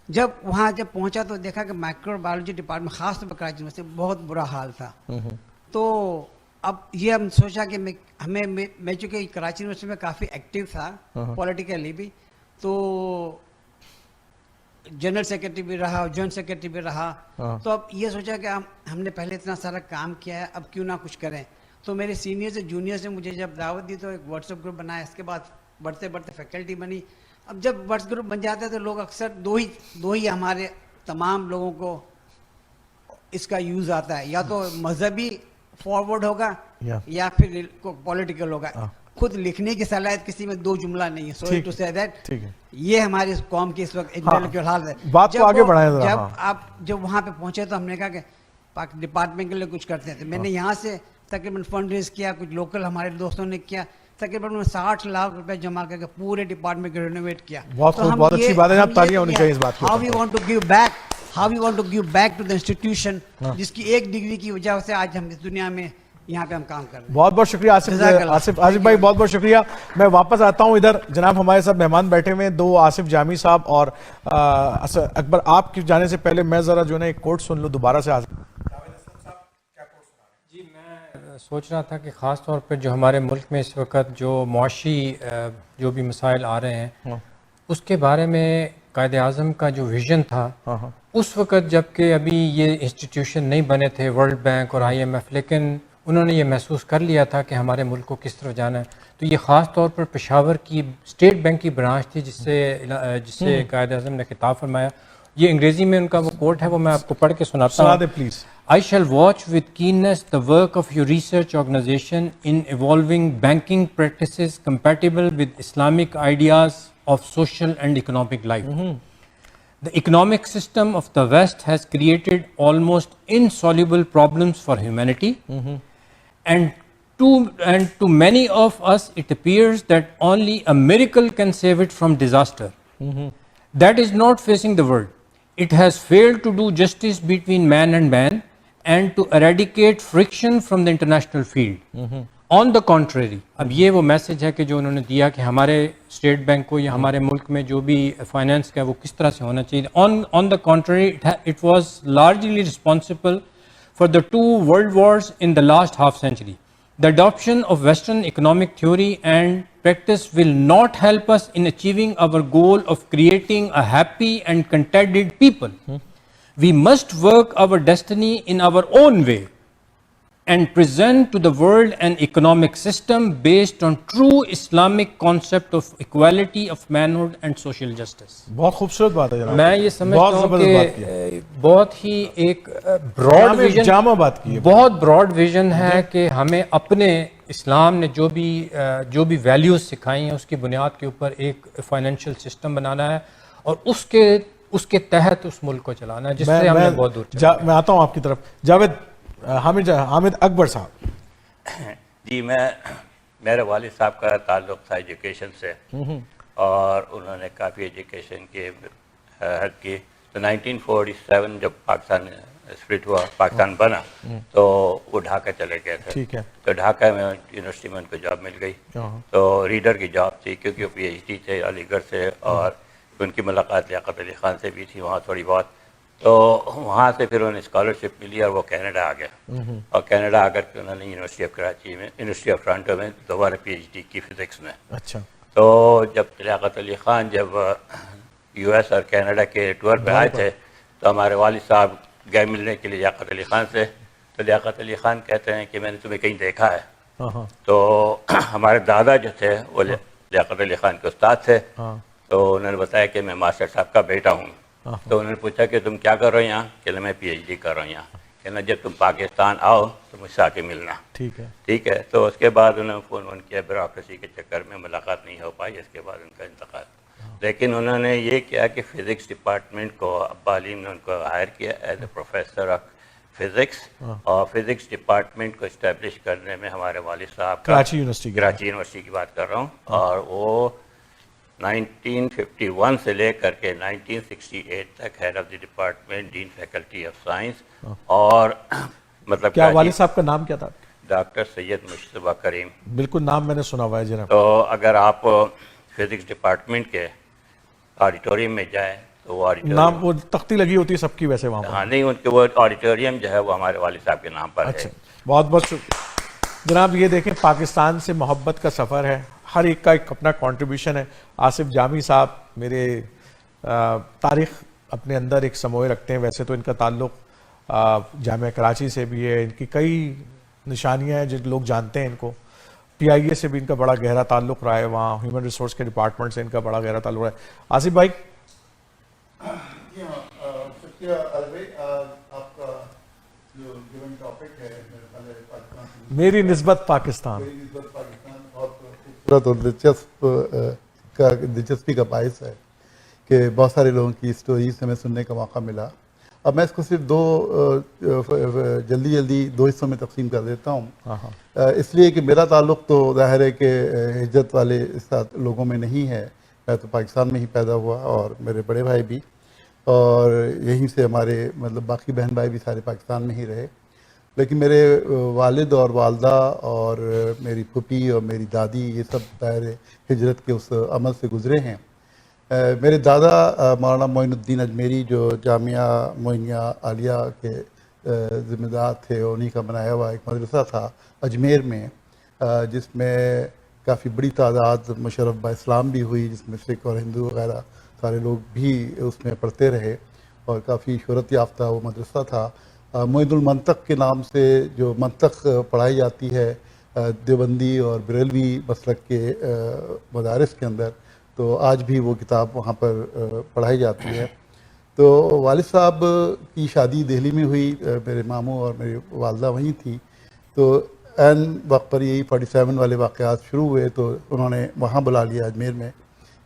جب وہاں پہنچا تو دیکھا کہ مائکرو بایولوجی ڈپارٹمنٹ خاص طور پر کراچی یونیورسٹی بہت برا حال تھا. تو اب یہ ہم سوچا کہ میں چونکہ کراچی یونیورسٹی میں کافی ایکٹیو تھا پولیٹیکلی بھی, تو جنرل سیکرٹری بھی رہا, جوائنٹ سیکرٹری بھی رہا. تو اب یہ سوچا کہ ہم نے پہلے اتنا سارا کام کیا ہے, اب کیوں نہ کچھ کریں. تو میرے سینئرز جونیئرز نے مجھے جب دعوت دی تو ایک واٹس ایپ گروپ بنایا, اس کے بعد بڑھتے بڑھتے فیکلٹی بنی. اب جب واٹس گروپ بن جاتا ہے تو لوگ اکثر دو ہی ہمارے تمام لوگوں کو اس کا یوز آتا ہے, یا تو مذہبی فارورڈ ہوگا یا پھر پولیٹیکل ہوگا. خود لکھنے کی صلاحیت کسی میں 2 جملہ نہیں ہے. سوری ٹو سے دیٹ, یہ ہماری قوم کی اس وقت انٹلیکچوئل حال ہے. بات کو آگے بڑھائیں ذرا. جب آپ جب وہاں پہ پہنچے تو ہم نے کہا کہ ڈپارٹمنٹ کے لیے کچھ کرتے ہیں. تو میں نے یہاں سے تقریباً فنڈ ریز کیا, کچھ لوکل ہمارے دوستوں نے کیا, تقریباً 60 لاکھ روپے جمع کر کے پورے ڈپارٹمنٹ کو رینوویٹ کیا. بہت اچھی بات ہے, آپ تالیاں ہونی چاہیے اس بات کی. How we want to give back to the institution جس کی 1 ڈگری کی وجہ سے آج ہم اس دنیا میں یہاں پہ ہم کام کر رہے ہیں. بہت بہت شکریہ آصف بھائی, بہت بہت شکریہ. میں واپس آتا ہوں ادھر. جناب ہمارے ساتھ مہمان بیٹھے ہوئے ہیں 2, آصف جامی صاحب اور اکبر. آپ کی جانے سے پہلے میں ذرا جو ہے ایک کوٹ سن لوں دوبارہ سے. جی, میں سوچ رہا تھا کہ خاص طور پہ جو ہمارے ملک میں اس وقت جو معاشی جو بھی مسائل آ رہے ہیں اس کے بارے میں قائد اعظم کا جو ویژن تھا اس وقت, جب کہ ابھی یہ انسٹیٹیوشن نہیں بنے تھے ورلڈ بینک اور IMF, لیکن انہوں نے یہ محسوس کر لیا تھا کہ ہمارے ملک کو کس طرف جانا ہے. تو یہ خاص طور پر پشاور کی اسٹیٹ بینک کی برانچ تھی جس سے قائد اعظم نے خطاب فرمایا. یہ انگریزی میں ان کا وہ کوٹ ہے, وہ میں آپ کو پڑھ کے سناتا ہوں. Please. I shall watch with keenness the work of your research organization in evolving banking practices compatible with Islamic ideas of social and economic life. The economic system of the West has created almost insoluble problems for humanity. And to many of us it appears that only a miracle can save it from disaster. That is not facing the world. It has failed to do justice between man and man and to eradicate friction from the international field. On the contrary, اب یہ وہ message ہے کہ جو انہوں نے دیا کہ ہمارے اسٹیٹ بینک کو یا ہمارے ملک میں جو بھی فائنانس کا وہ کس طرح سے ہونا چاہیے. On the contrary, it was largely responsible for the 2 world wars in the last half century. The adoption of Western economic theory and practice will not help us in achieving our goal of creating a happy and contented people. We must work our destiny in our own way and present to the world an economic system based on true Islamic concept of equality of manhood and social justice. بہت خوبصورت بات ہے جناب. میں یہ سمجھتا ہوں کہ بہت ہی ایک براڈ ویژن, جامع بات کی ہے, بہت براڈ ویژن ہے کہ ہمیں اپنے اسلام نے جو بھی ویلیوز سکھائی ہیں اس کی بنیاد کے اوپر ایک فائنینشیل سسٹم بنانا ہے, اور اس کے اس کے تحت اس ملک کو چلانا ہے، جس سے ہم نے بہت دور چلا. میں آتا ہوں آپ کی طرف. جاوید حامد اکبر صاحب. جی میرے والد صاحب کا تعلق تھا ایجوکیشن سے، اور انہوں نے کافی ایجوکیشن کی ہیلپ کی. تو 1947 جب پاکستان اسپلٹ ہوا، پاکستان بنا، تو وہ ڈھاکہ چلے گئے تھے. ٹھیک ہے. تو ڈھاکہ میں یونیورسٹی میں ان کو جاب مل گئی. تو ریڈر کی جاب تھی، کیونکہ وہ پی ایچ ڈی تھے علی گڑھ سے، اور ان کی ملاقات لیاقت علی خان سے بھی تھی وہاں تھوڑی بہت. تو وہاں سے پھر انہیں اسکالرشپ ملی اور وہ کینیڈا آ گئے. اور کینیڈا آ کر کے انہوں نے یونیورسٹی آف کراچی میں، یونیورسٹی آف ٹورانٹو میں دوبارہ پی ایچ ڈی کی فزکس میں. اچھا. تو جب لیاقت علی خان جب یو ایس اور کینیڈا کے ٹور پہ آئے تھے، تو ہمارے والد صاحب گئے ملنے کے لیے لیاقت علی خان سے. تو لیاقت علی خان کہتے ہیں کہ میں نے تمہیں کہیں دیکھا ہے. تو ہمارے دادا جو تھے وہ لیاقت علی خان کے استاد تھے. تو انہوں نے بتایا کہ میں ماسٹر صاحب کا بیٹا ہوں. تو انہوں نے پوچھا کہ تم کیا کر رہے ہو یہاں؟ کہ میں پی ایچ ڈی کر رہا ہوں یہاں. کہنا جب تم پاکستان آؤ تو مجھ سے آ کے ملنا. ٹھیک ہے. ٹھیک ہے. تو اس کے بعد انہوں نے فون کیا، بیوروکریسی کے چکر میں ملاقات نہیں ہو پائی. اس کے بعد ان کا انتقال. لیکن انہوں نے یہ کیا کہ فزکس ڈپارٹمنٹ کو ابا علیم نے ان کو ہائر کیا as a professor of physics, اور فزکس ڈپارٹمنٹ کو اسٹیبلش کرنے میں ہمارے والد صاحب کراچی یونیورسٹی کی بات کر رہا ہوں. اور وہ 1951 سے لے کر کے 1968 تک head of the department, dean faculty of science. اور مطلب کیا والد صاحب کا نام کیا تھا؟ ڈاکٹر سید مشتبہ کریم. بالکل نام میں نے سنا ہوا ہے جناب. تو اگر آپ فزکس ڈپارٹمنٹ کے آڈیٹوریم میں جائیں تو وہ نام، وہ تختی لگی ہوتی ہے سب کی ویسے وہاں. ہاں نہیں، ان کے وہ آڈیٹوریم جو ہے وہ ہمارے والد صاحب کے نام پر ہے. بہت بہت شکریہ جناب. یہ دیکھیں پاکستان سے محبت کا سفر ہے، ہر ایک کا ایک اپنا کنٹریبیوشن ہے. آصف جامی صاحب میرے تاریخ اپنے اندر ایک سموئے رکھتے ہیں. ویسے تو ان کا تعلق جامعہ کراچی سے بھی ہے، ان کی کئی نشانیاں ہیں جن لوگ جانتے ہیں ان کو. پی آئی اے سے بھی ان کا بڑا گہرا تعلق رہا ہے، وہاں ہیومن ریسورس کے ڈپارٹمنٹ سے ان کا بڑا گہرا تعلق رہا ہے. آصف بھائی. میری نسبت پاکستان اور دلچسپی کا باعث ہے کہ بہت سارے لوگوں کی اسٹوریز ہمیں سننے کا موقع ملا. اب میں اس کو صرف جلدی دو حصوں میں تقسیم کر دیتا ہوں. اس لیے کہ میرا تعلق تو ظاہر ہے کہ ہجرت والے لوگوں میں نہیں ہے. میں تو پاکستان میں ہی پیدا ہوا، اور میرے بڑے بھائی بھی، اور یہیں سے ہمارے مطلب باقی بہن بھائی بھی سارے پاکستان میں ہی رہے. لیکن میرے والد اور والدہ اور میری پھوپھی اور میری دادی یہ سب ظاہر ہجرت کے اس عمل سے گزرے ہیں. میرے دادا مولانا معین الدین اجمیری جو جامعہ معینیہ عالیہ کے ذمہ دار تھے، انہی کا بنایا ہوا ایک مدرسہ تھا اجمیر میں، جس میں کافی بڑی تعداد مشرف با اسلام بھی ہوئی، جس میں سکھ اور ہندو وغیرہ سارے لوگ بھی اس میں پڑھتے رہے، اور کافی شہرت یافتہ وہ مدرسہ تھا. معید المنطق کے نام سے جو منطق پڑھائی جاتی ہے دیوبندی اور بریلوی مسلک کے مدارس کے اندر، تو آج بھی وہ کتاب وہاں پر پڑھائی جاتی ہے. تو والد صاحب کی شادی دہلی میں ہوئی، میرے ماموں اور میری والدہ وہیں تھی. تو عین وقت پر یہی 47 والے واقعات شروع ہوئے، تو انہوں نے وہاں بلا لیا اجمیر میں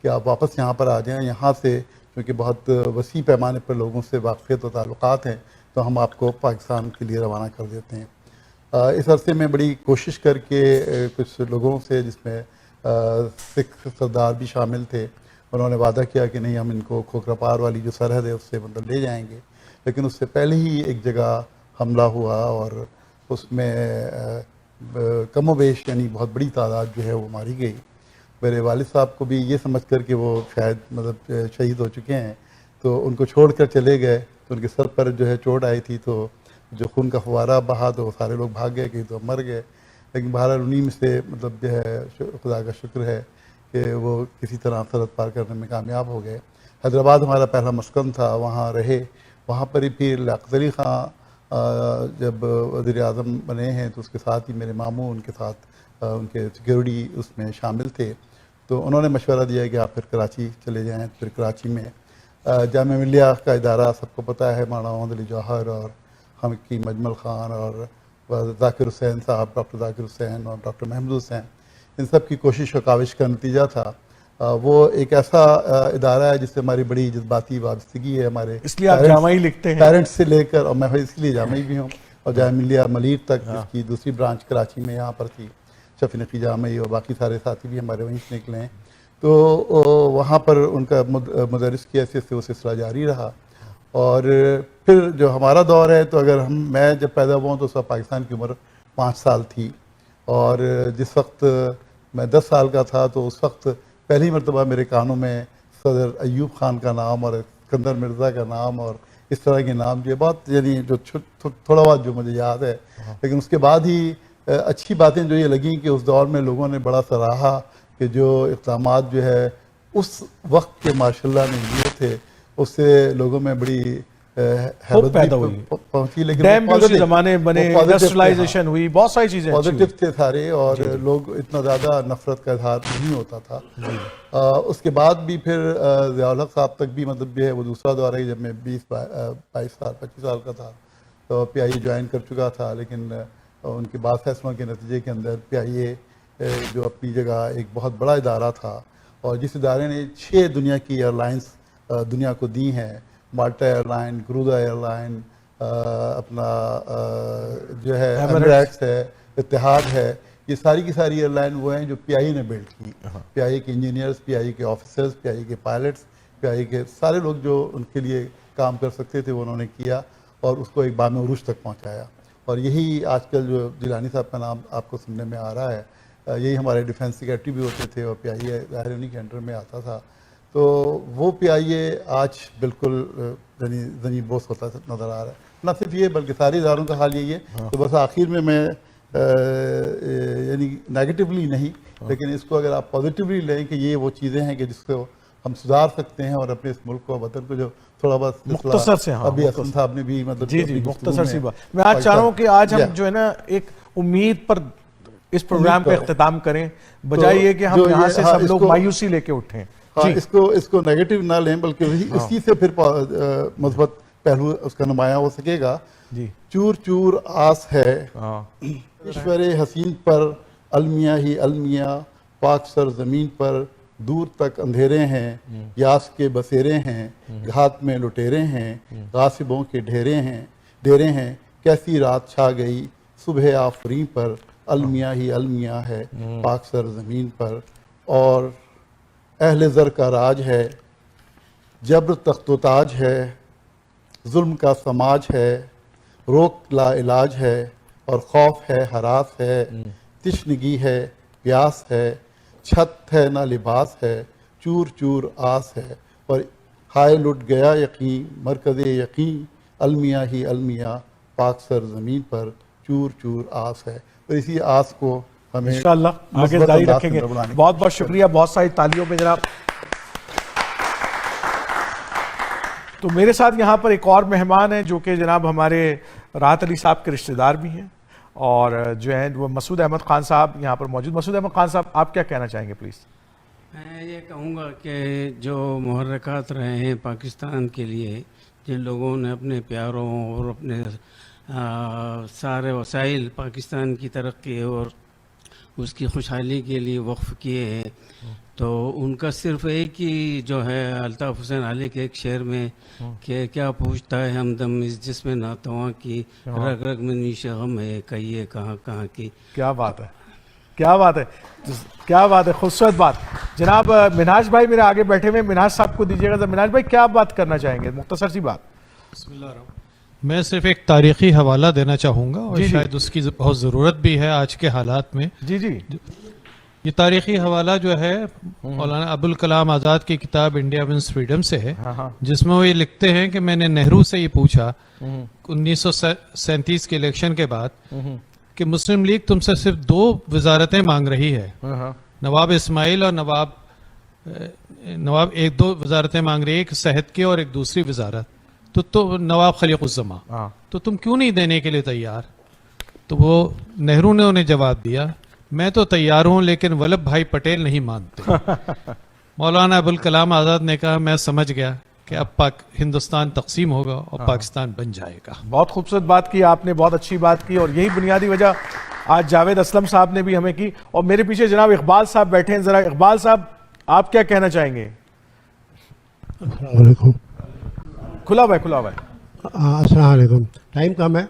کہ آپ واپس یہاں پر آ جائیں. یہاں سے کیونکہ بہت وسیع پیمانے پر لوگوں سے واقفیت و تعلقات ہیں، تو ہم آپ کو پاکستان کے لیے روانہ کر دیتے ہیں. اس عرصے میں بڑی کوشش کر کے کچھ لوگوں سے، جس میں سکھ سردار بھی شامل تھے، انہوں نے وعدہ کیا کہ نہیں، ہم ان کو کھوکھرا پار والی جو سرحد ہے اس سے مطلب لے جائیں گے. لیکن اس سے پہلے ہی ایک جگہ حملہ ہوا، اور اس میں کم و بیش یعنی بہت بڑی تعداد جو ہے وہ ماری گئی. میرے والد صاحب کو بھی یہ سمجھ کر کہ وہ شاید مطلب شہید ہو چکے ہیں، تو ان کو چھوڑ کر چلے گئے. تو ان کے سر پر جو ہے چوٹ آئی تھی، تو جو خون کا فوارہ بہا تو وہ سارے لوگ بھاگ گئے کہ تو مر گئے. لیکن بہرحال انہی میں سے مطلب جو ہے خدا کا شکر ہے کہ وہ کسی طرح سرحد پار کرنے میں کامیاب ہو گئے. حیدرآباد ہمارا پہلا مسکن تھا، وہاں رہے. وہاں پر ہی پھر لیاقت علی خان جب وزیر اعظم بنے ہیں، تو اس کے ساتھ ہی میرے ماموں ان کے ساتھ ان کے سیکیورٹی اس میں شامل تھے. تو انہوں نے مشورہ دیا کہ آپ پھر کراچی چلے جائیں. پھر کراچی میں جامعہ ملیہ کا ادارہ سب کو پتہ ہے، مولانا محمد علی جوہر اور حکیم مجمل خان اور ذاکر حسین صاحب، ڈاکٹر ذاکر حسین اور ڈاکٹر محمود حسین، ان سب کی کوشش و کاوش کا نتیجہ تھا وہ ایک ایسا ادارہ ہے جس سے ہماری بڑی جذباتی وابستگی ہے، ہمارے اس لیے آپ جامعی لکھتے ہیں، پیرنٹس سے لے کر، اور میں اس لیے جامعی بھی ہوں، اور جامعہ ملیہ ملیر تک جس کی دوسری برانچ کراچی میں یہاں پر تھی، شفیع نقی جامعی، اور باقی سارے ساتھی بھی ہمارے وہیں سے نکلے ہیں، تو وہاں پر ان کا مدرس کی حیثیت سے وہ سلسلہ جاری رہا. اور پھر جو ہمارا دور ہے، تو اگر میں جب پیدا ہوا ہوں تو اس وقت پاکستان کی عمر 5 سال تھی، اور جس وقت میں 10 سال کا تھا تو اس وقت پہلی مرتبہ میرے کانوں میں صدر ایوب خان کا نام اور اسکندر مرزا کا نام اور اس طرح کے نام جو بہت، یعنی جو تھوڑا بہت جو مجھے یاد ہے، لیکن اس کے بعد ہی اچھی باتیں جو یہ لگیں کہ اس دور میں لوگوں نے بڑا سراہا کہ جو اقدامات جو ہے اس وقت کے ماشاء اللہ نے لیے تھے، اس سے لوگوں میں بڑی ہوپ پیدا ہوئی، پہنچی، لیکن ڈیم بھی اسی زمانے بنے، انڈسٹریلائزیشن ہوئی، بہت ساری چیزیں پازیٹیو تھے سارے، اور لوگ اتنا زیادہ نفرت کا اظہار نہیں ہوتا تھا. اس کے بعد بھی پھر ضیاء الحق صاحب تک بھی مطلب یہ ہے وہ دوسرا دور ہے جب میں 22 سال 25 سال کا تھا تو پی آئی اے جوائن کر چکا تھا، لیکن ان کے بعد فیصلوں کے نتیجے کے اندر پی آئی اے جو اپنی جگہ ایک بہت بڑا ادارہ تھا، اور جس ادارے نے 6 دنیا کی ایئر لائنس دنیا کو دی ہیں، مالٹا ایئر لائن، کروزا ایئر لائن، اپنا جو ہے ایمریٹس ہے، اتحاد ہے، یہ ساری کی ساری ایئر لائن وہ ہیں جو پی آئی اے نے بلڈ کی. پی آئی اے کے انجینئرز، پی آئی اے کے آفیسرز، پی آئی اے کے پائلٹس، پی آئی اے کے سارے لوگ جو ان کے لیے کام کر سکتے تھے وہ انہوں نے کیا، اور اس کو ایک بام عروج تک پہنچایا. اور یہی آج کل جو جیلانی صاحب کا نام آپ کو سننے میں آ رہا ہے، یہی ہمارے ڈیفینس سیکریٹری بھی ہوتے تھے، اور پی آئی اے ظاہر انہی کے انڈر میں آتا تھا. تو وہ پی آئی اے آج بالکل زمین بوس ہوتا نظر آ رہا ہے. نہ صرف یہ بلکہ سارے اداروں کا حال یہی ہے. تو بس آخر میں یعنی نیگیٹیولی نہیں، لیکن اس کو اگر آپ پازیٹیولی لیں کہ یہ وہ چیزیں ہیں کہ جس کو ہم سدھار سکتے ہیں، اور اپنے اس ملک کو، وطن کو جو تھوڑا بہت مختصر سے ابھی حسن صاحب نے بھی مطلب جی مختصر سی بات، میں آج چاہ رہا ہوں کہ آج ہم جو ہے نا ایک امید پر اس پروگرام کا اختتام کریں، بجائے یہ کہ ہم یہاں سے سب لوگ مایوسی لے کے اٹھیں. اس کو نیگیٹو نہ لیں، بلکہ اسی سے پھر مثبت پہلو اس کا نمایاں ہو سکے گا. چور چور آس ہے ایشور حسین پر، المیہ ہی المیہ پاک سر زمین پر، دور تک اندھیرے ہیں، یاس کے بسیرے ہیں، گھات میں لٹیرے ہیں، غاصبوں کے ڈیرے ہیں، کیسی رات چھا گئی صبح آفرین پر، المیہ ہی المیہ ہے پاک سر زمین پر. اور اہل زر کا راج ہے، جبر تخت و تاج ہے، ظلم کا سماج ہے، روک لا علاج ہے، اور خوف ہے ہراس ہے، تشنگی ہے پیاس ہے، چھت ہے نہ لباس ہے، چور چور آس ہے. اور ہائے لٹ گیا یقین مرکز یقین، المیہ ہی المیہ پاک سر زمین پر، چور چور آس ہے. اور اسی آس کو ہمیں انشاءاللہ آگے جاری رکھیں گے. بہت بہت شکریہ، بہت ساری تالیوں میں جناب. تو میرے ساتھ یہاں پر ایک اور مہمان ہیں جو کہ جناب ہمارے راحت علی صاحب کے رشتہ دار بھی ہیں، اور جو ہیں وہ مسعود احمد خان صاحب یہاں پر موجود. مسعود احمد خان صاحب، آپ کیا کہنا چاہیں گے پلیز؟ میں یہ کہوں گا کہ جو محرکات رہے ہیں پاکستان کے لیے، جن لوگوں نے اپنے پیاروں اور اپنے سارے وسائل پاکستان کی ترقی اور اس کی خوشحالی کے لیے وقف کیے ہیں، تو ان کا صرف ایک ہی جو ہے الطاف حسین علی کے ایک شعر میں کہ کیا پوچھتا ہے ہمدم اس جسم ناتواں کی، رگ رگ میں نیش غم ہے کہیے کہاں کہاں کی. کیا بات ہے، کیا بات ہے، کیا بات ہے، خوبصورت بات. جناب منہاج بھائی میرے آگے بیٹھے ہوئے، منہاج صاحب کو دیجیے گا. منہاج بھائی کیا بات کرنا چاہیں گے؟ مختصر سی بات. بسم اللہ الرحمن. میں صرف ایک تاریخی حوالہ دینا چاہوں گا، اور شاید اس کی بہت ضرورت بھی ہے آج کے حالات میں. جی یہ تاریخی حوالہ جو ہے مولانا ابوالکلام آزاد کی کتاب انڈیا ونز فریڈم سے ہے، جس میں وہ یہ لکھتے ہیں کہ میں نے نہرو سے یہ پوچھا 1937 کے الیکشن کے بعد کہ مسلم لیگ تم سے صرف 2 وزارتیں مانگ رہی ہے، نواب اسماعیل اور نواب 1-2 وزارتیں مانگ رہی ہے، ایک صحت کی اور ایک دوسری وزارت، تو نواب خلیق الزماں، تو تم کیوں نہیں دینے کے لیے تیار؟ تو وہ نہرو نے انہیں جواب دیا، میں تو تیار ہوں لیکن ولبھ بھائی پٹیل نہیں مانتے. مولانا ابوالکلام آزاد نے کہا میں سمجھ گیا کہ اب ہندوستان تقسیم ہوگا اور پاکستان بن جائے گا. بہت خوبصورت بات کی آپ نے، بہت اچھی بات کی، اور یہی بنیادی وجہ آج جاوید اسلم صاحب نے بھی ہمیں کی. اور میرے پیچھے جناب اقبال صاحب بیٹھے ہیں. ذرا اقبال صاحب آپ کیا کہنا چاہیں گے؟ السلام علیکم. کھلا ہوا ہے. السلام علیکم. ٹائم کم ہے.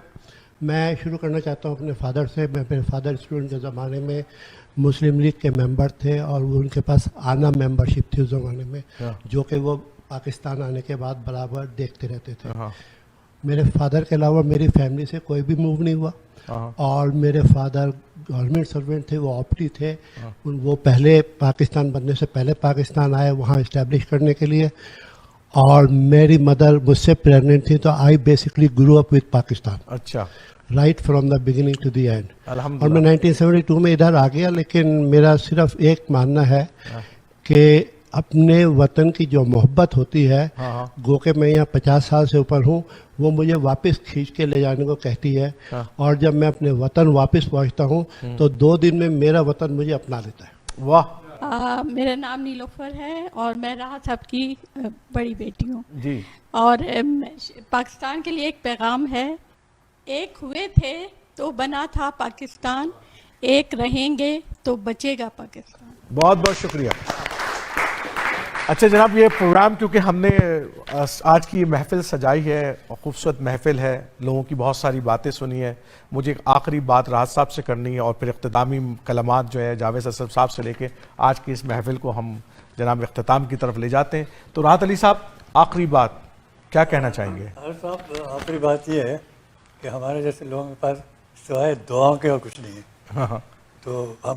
میں شروع کرنا چاہتا ہوں اپنے فادر سے. میرے فادر اسٹوڈنٹ کے زمانے میں مسلم لیگ کے ممبر تھے اور ان کے پاس آنا ممبرشپ تھی اس زمانے میں, جو کہ وہ پاکستان آنے کے بعد برابر دیکھتے رہتے تھے. میرے فادر کے علاوہ میری فیملی سے کوئی بھی موو نہیں ہوا, اور میرے فادر گورنمنٹ سرونٹ تھے, وہ آپٹی تھے. وہ پہلے پاکستان بننے سے پہلے پاکستان آئے وہاں اسٹیبلش کرنے کے لیے, اور میری مدر مجھ سے پریگننٹ تھی, تو I basically grow up with Pakistan. اچھا. Right from the beginning to the end. الحمدللہ. اور میں 1972 میں ادھر آ گیا, لیکن میرا صرف ایک ماننا ہے کہ اپنے وطن کی جو محبت ہوتی ہے, گو کہ میں یہاں 50 سال سے اوپر ہوں, وہ مجھے واپس کھینچ کے لے جانے کو کہتی ہے. اور جب میں اپنے وطن واپس پہنچتا ہوں تو 2 دن میں میرا وطن مجھے اپنا لیتا ہے. واہ. میرا نام نیلوفر ہے اور میں راحت صاحب کی بڑی بیٹی ہوں. جی. اور پاکستان کے لیے ایک پیغام ہے, ایک ہوئے تھے تو بنا تھا پاکستان, ایک رہیں گے تو بچے گا پاکستان. بہت بہت شکریہ. اچھا جناب, یہ پروگرام کیونکہ ہم نے آج کی یہ محفل سجائی ہے, خوبصورت محفل ہے, لوگوں کی بہت ساری باتیں سنی ہے, مجھے ایک آخری بات راحت صاحب سے کرنی ہے اور پھر اختتامی کلمات جو ہے جاوید اسد صاحب سے لے کے آج کی اس محفل کو ہم جناب اختتام کی طرف لے جاتے ہیں. تو راحت علی صاحب, آخری بات کیا کہنا چاہیں گے؟ صاحب, آخری بات یہ ہے کہ ہمارے جیسے لوگوں کے پاس سوائے دعاؤں کے اور کچھ نہیں ہے. تو ہم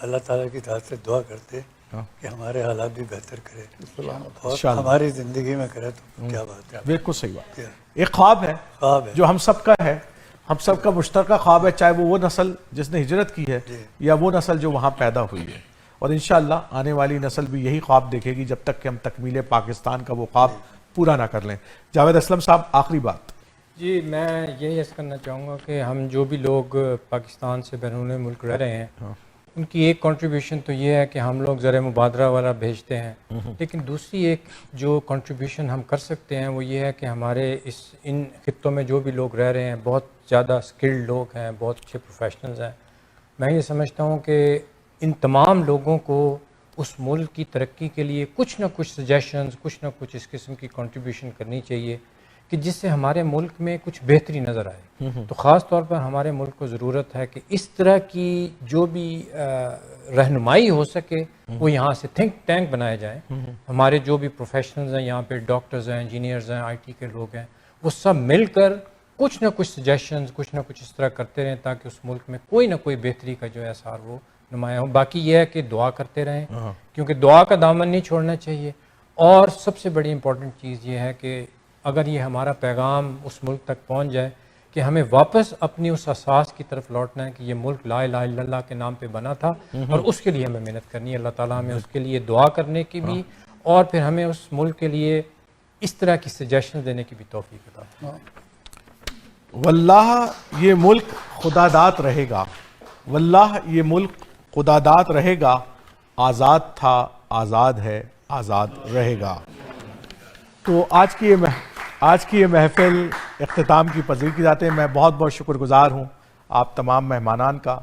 اللہ تعالیٰ کی طرف سے دعا کرتے کہ ہمارے حالات بھی بہتر کرے اور ہماری زندگی میں کرے, تو کیا بات ہے. بالکل صحیح بات. ایک خواب ہے جو ہم سب کا ہے, ہم سب کا مشترکہ خواب ہے, چاہے وہ نسل جس نے ہجرت کی ہے یا وہ نسل جو وہاں پیدا ہوئی ہے. اور انشاءاللہ آنے والی نسل بھی یہی خواب دیکھے گی جب تک کہ ہم تکمیل پاکستان کا وہ خواب پورا نہ کر لیں. جاوید اسلم صاحب, آخری بات. جی, میں یہی عرض کرنا چاہوں گا کہ ہم جو بھی لوگ پاکستان سے بیرون ملک رہ رہے ہیں, ان کی ایک کنٹریبیوشن تو یہ ہے کہ ہم لوگ زر مبادرہ والا بھیجتے ہیں, لیکن دوسری ایک جو کنٹریبیوشن ہم کر سکتے ہیں وہ یہ ہے کہ ہمارے ان خطوں میں جو بھی لوگ رہ رہے ہیں بہت زیادہ سکلڈ لوگ ہیں, بہت اچھے پروفیشنلز ہیں. میں یہ سمجھتا ہوں کہ ان تمام لوگوں کو اس ملک کی ترقی کے لیے کچھ نہ کچھ سجیشنز, کچھ نہ کچھ اس قسم کی کنٹریبیوشن کرنی چاہیے کہ جس سے ہمارے ملک میں کچھ بہتری نظر آئے. تو خاص طور پر ہمارے ملک کو ضرورت ہے کہ اس طرح کی جو بھی رہنمائی ہو سکے وہ یہاں سے تھنک ٹینک بنائے جائیں. ہمارے جو بھی پروفیشنلز ہیں یہاں پہ, ڈاکٹرز ہیں, انجینئرز ہیں, IT کے لوگ ہیں, وہ سب مل کر کچھ نہ کچھ سجیشنز, کچھ نہ کچھ اس طرح کرتے رہیں تاکہ اس ملک میں کوئی نہ کوئی بہتری کا جو ہے اثار وہ نمایاں ہو. باقی یہ ہے کہ دعا کرتے رہیں, کیونکہ دعا کا دامن نہیں چھوڑنا چاہیے. اور سب سے بڑی امپورٹنٹ چیز یہ ہے کہ اگر یہ ہمارا پیغام اس ملک تک پہنچ جائے کہ ہمیں واپس اپنی اس اساس کی طرف لوٹنا ہے کہ یہ ملک لا الہ الا اللہ کے نام پہ بنا تھا اور اس کے لیے ہمیں محنت کرنی ہے. اللہ تعالیٰ ہمیں اس کے لیے دعا کرنے کی بھی اور پھر ہمیں اس ملک کے لیے اس طرح کی سجیشن دینے کی بھی توفیق عطا. واللہ یہ ملک خدا داد رہے گا, واللہ یہ ملک خدا داد رہے گا, آزاد تھا, آزاد ہے, آزاد رہے گا. تو آج کی یہ محفل اختتام کی پذیر کی جاتے ہیں. میں بہت بہت شکر گزار ہوں آپ تمام مہمانان کا,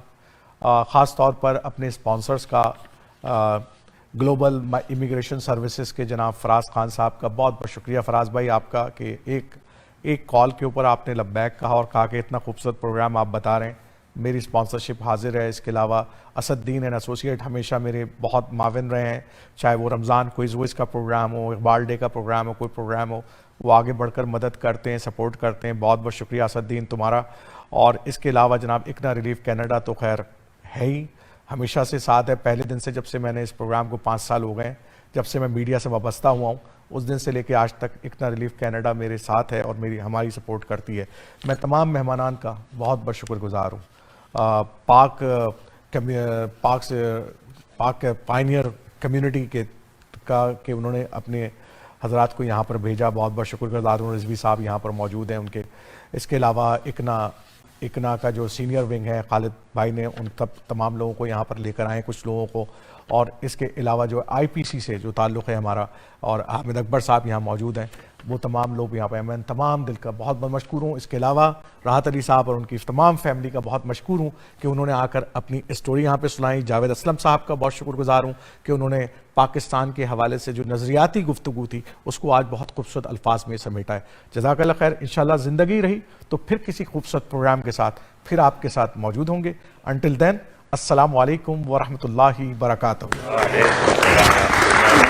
خاص طور پر اپنے اسپانسرز کا, گلوبل امیگریشن سروسز کے جناب فراز خان صاحب کا بہت بہت شکریہ فراز بھائی آپ کا کہ ایک کال کے اوپر آپ نے لبیک کہا اور کہا کہ اتنا خوبصورت پروگرام آپ بتا رہے ہیں, میری اسپانسرشپ حاضر ہے. اس کے علاوہ اسد دین اینڈ ایسوسیٹ ہمیشہ میرے بہت معاون رہے ہیں, چاہے وہ رمضان کوئز ووئز کا پروگرام ہو, اقبال ڈے کا پروگرام ہو, کوئی پروگرام ہو, وہ آگے بڑھ کر مدد کرتے ہیں, سپورٹ کرتے ہیں. بہت بہت شکریہ اسد دین تمہارا. اور اس کے علاوہ جناب اکنا ریلیف کینیڈا تو خیر ہے ہی, ہمیشہ سے ساتھ ہے. پہلے دن سے جب سے میں نے اس پروگرام کو 5 سال ہو گئے, جب سے میں میڈیا سے وابستہ ہوا ہوں, اس دن سے لے کے آج تک اکنا ریلیف کینیڈا میرے ساتھ ہے اور ہماری سپورٹ کرتی ہے. میں تمام مہمانان کا بہت بہت شکر گزار ہوں. پاک پائنیئر کمیونٹی کہ انہوں نے اپنے حضرات کو یہاں پر بھیجا, بہت بہت شکر گزار ہوں. رضوی صاحب یہاں پر موجود ہیں ان کے. اس کے علاوہ اکنا کا جو سینئر ونگ ہے خالد بھائی نے ان تمام لوگوں کو یہاں پر لے کر آئے, کچھ لوگوں کو. اور اس کے علاوہ جو IPC سے جو تعلق ہے ہمارا, اور حامد اکبر صاحب یہاں موجود ہیں. وہ تمام لوگ یہاں پہ ہیں. میں تمام دل کا بہت بہت مشکور ہوں. اس کے علاوہ راحت علی صاحب اور ان کی تمام فیملی کا بہت مشکور ہوں کہ انہوں نے آ کر اپنی اسٹوری یہاں پہ سنائی. جاوید اسلم صاحب کا بہت شکر گزار ہوں کہ انہوں نے پاکستان کے حوالے سے جو نظریاتی گفتگو تھی اس کو آج بہت خوبصورت الفاظ میں سمیٹا ہے. جزاک اللہ خیر. انشاءاللہ زندگی رہی تو پھر کسی خوبصورت پروگرام کے ساتھ پھر آپ کے ساتھ موجود ہوں گے. انٹل دین السلام علیکم ورحمۃ اللہ وبرکاتہ.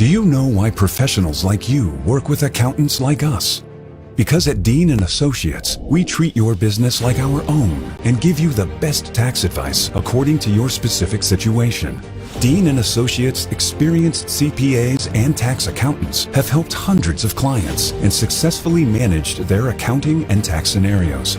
Do you know why professionals like you work with accountants like us? Because at Dean & Associates, we treat your business like our own and give you the best tax advice according to your specific situation. Dean & Associates' experienced CPAs and tax accountants have helped hundreds of clients and successfully managed their accounting and tax scenarios.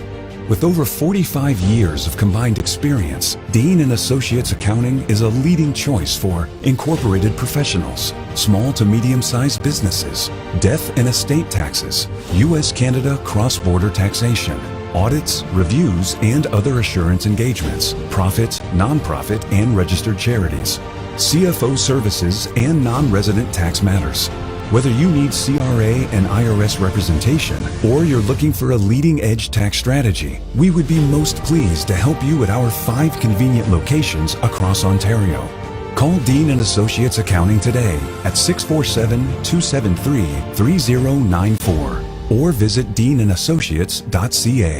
With over 45 years of combined experience, Dean & Associates Accounting is a leading choice for incorporated professionals, small to medium-sized businesses, death and estate taxes, U.S.-Canada cross-border taxation, audits, reviews, and other assurance engagements, profit, non-profit, and registered charities, CFO services, and non-resident tax matters. Whether you need CRA and IRS representation or you're looking for a leading-edge tax strategy, we would be most pleased to help you at our 5 convenient locations across Ontario. Call Dean & Associates Accounting today at 647-273-3094 or visit deanandassociates.ca.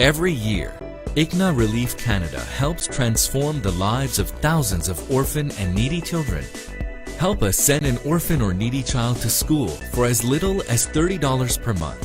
Every year, ICNA Relief Canada helps transform the lives of thousands of orphan and needy children. Help us send an orphan or needy child to school for as little as $30 per month.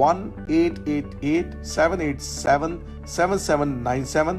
1-888-787-7797.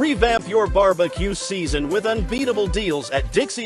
Revamp your barbecue season with unbeatable deals at Dixie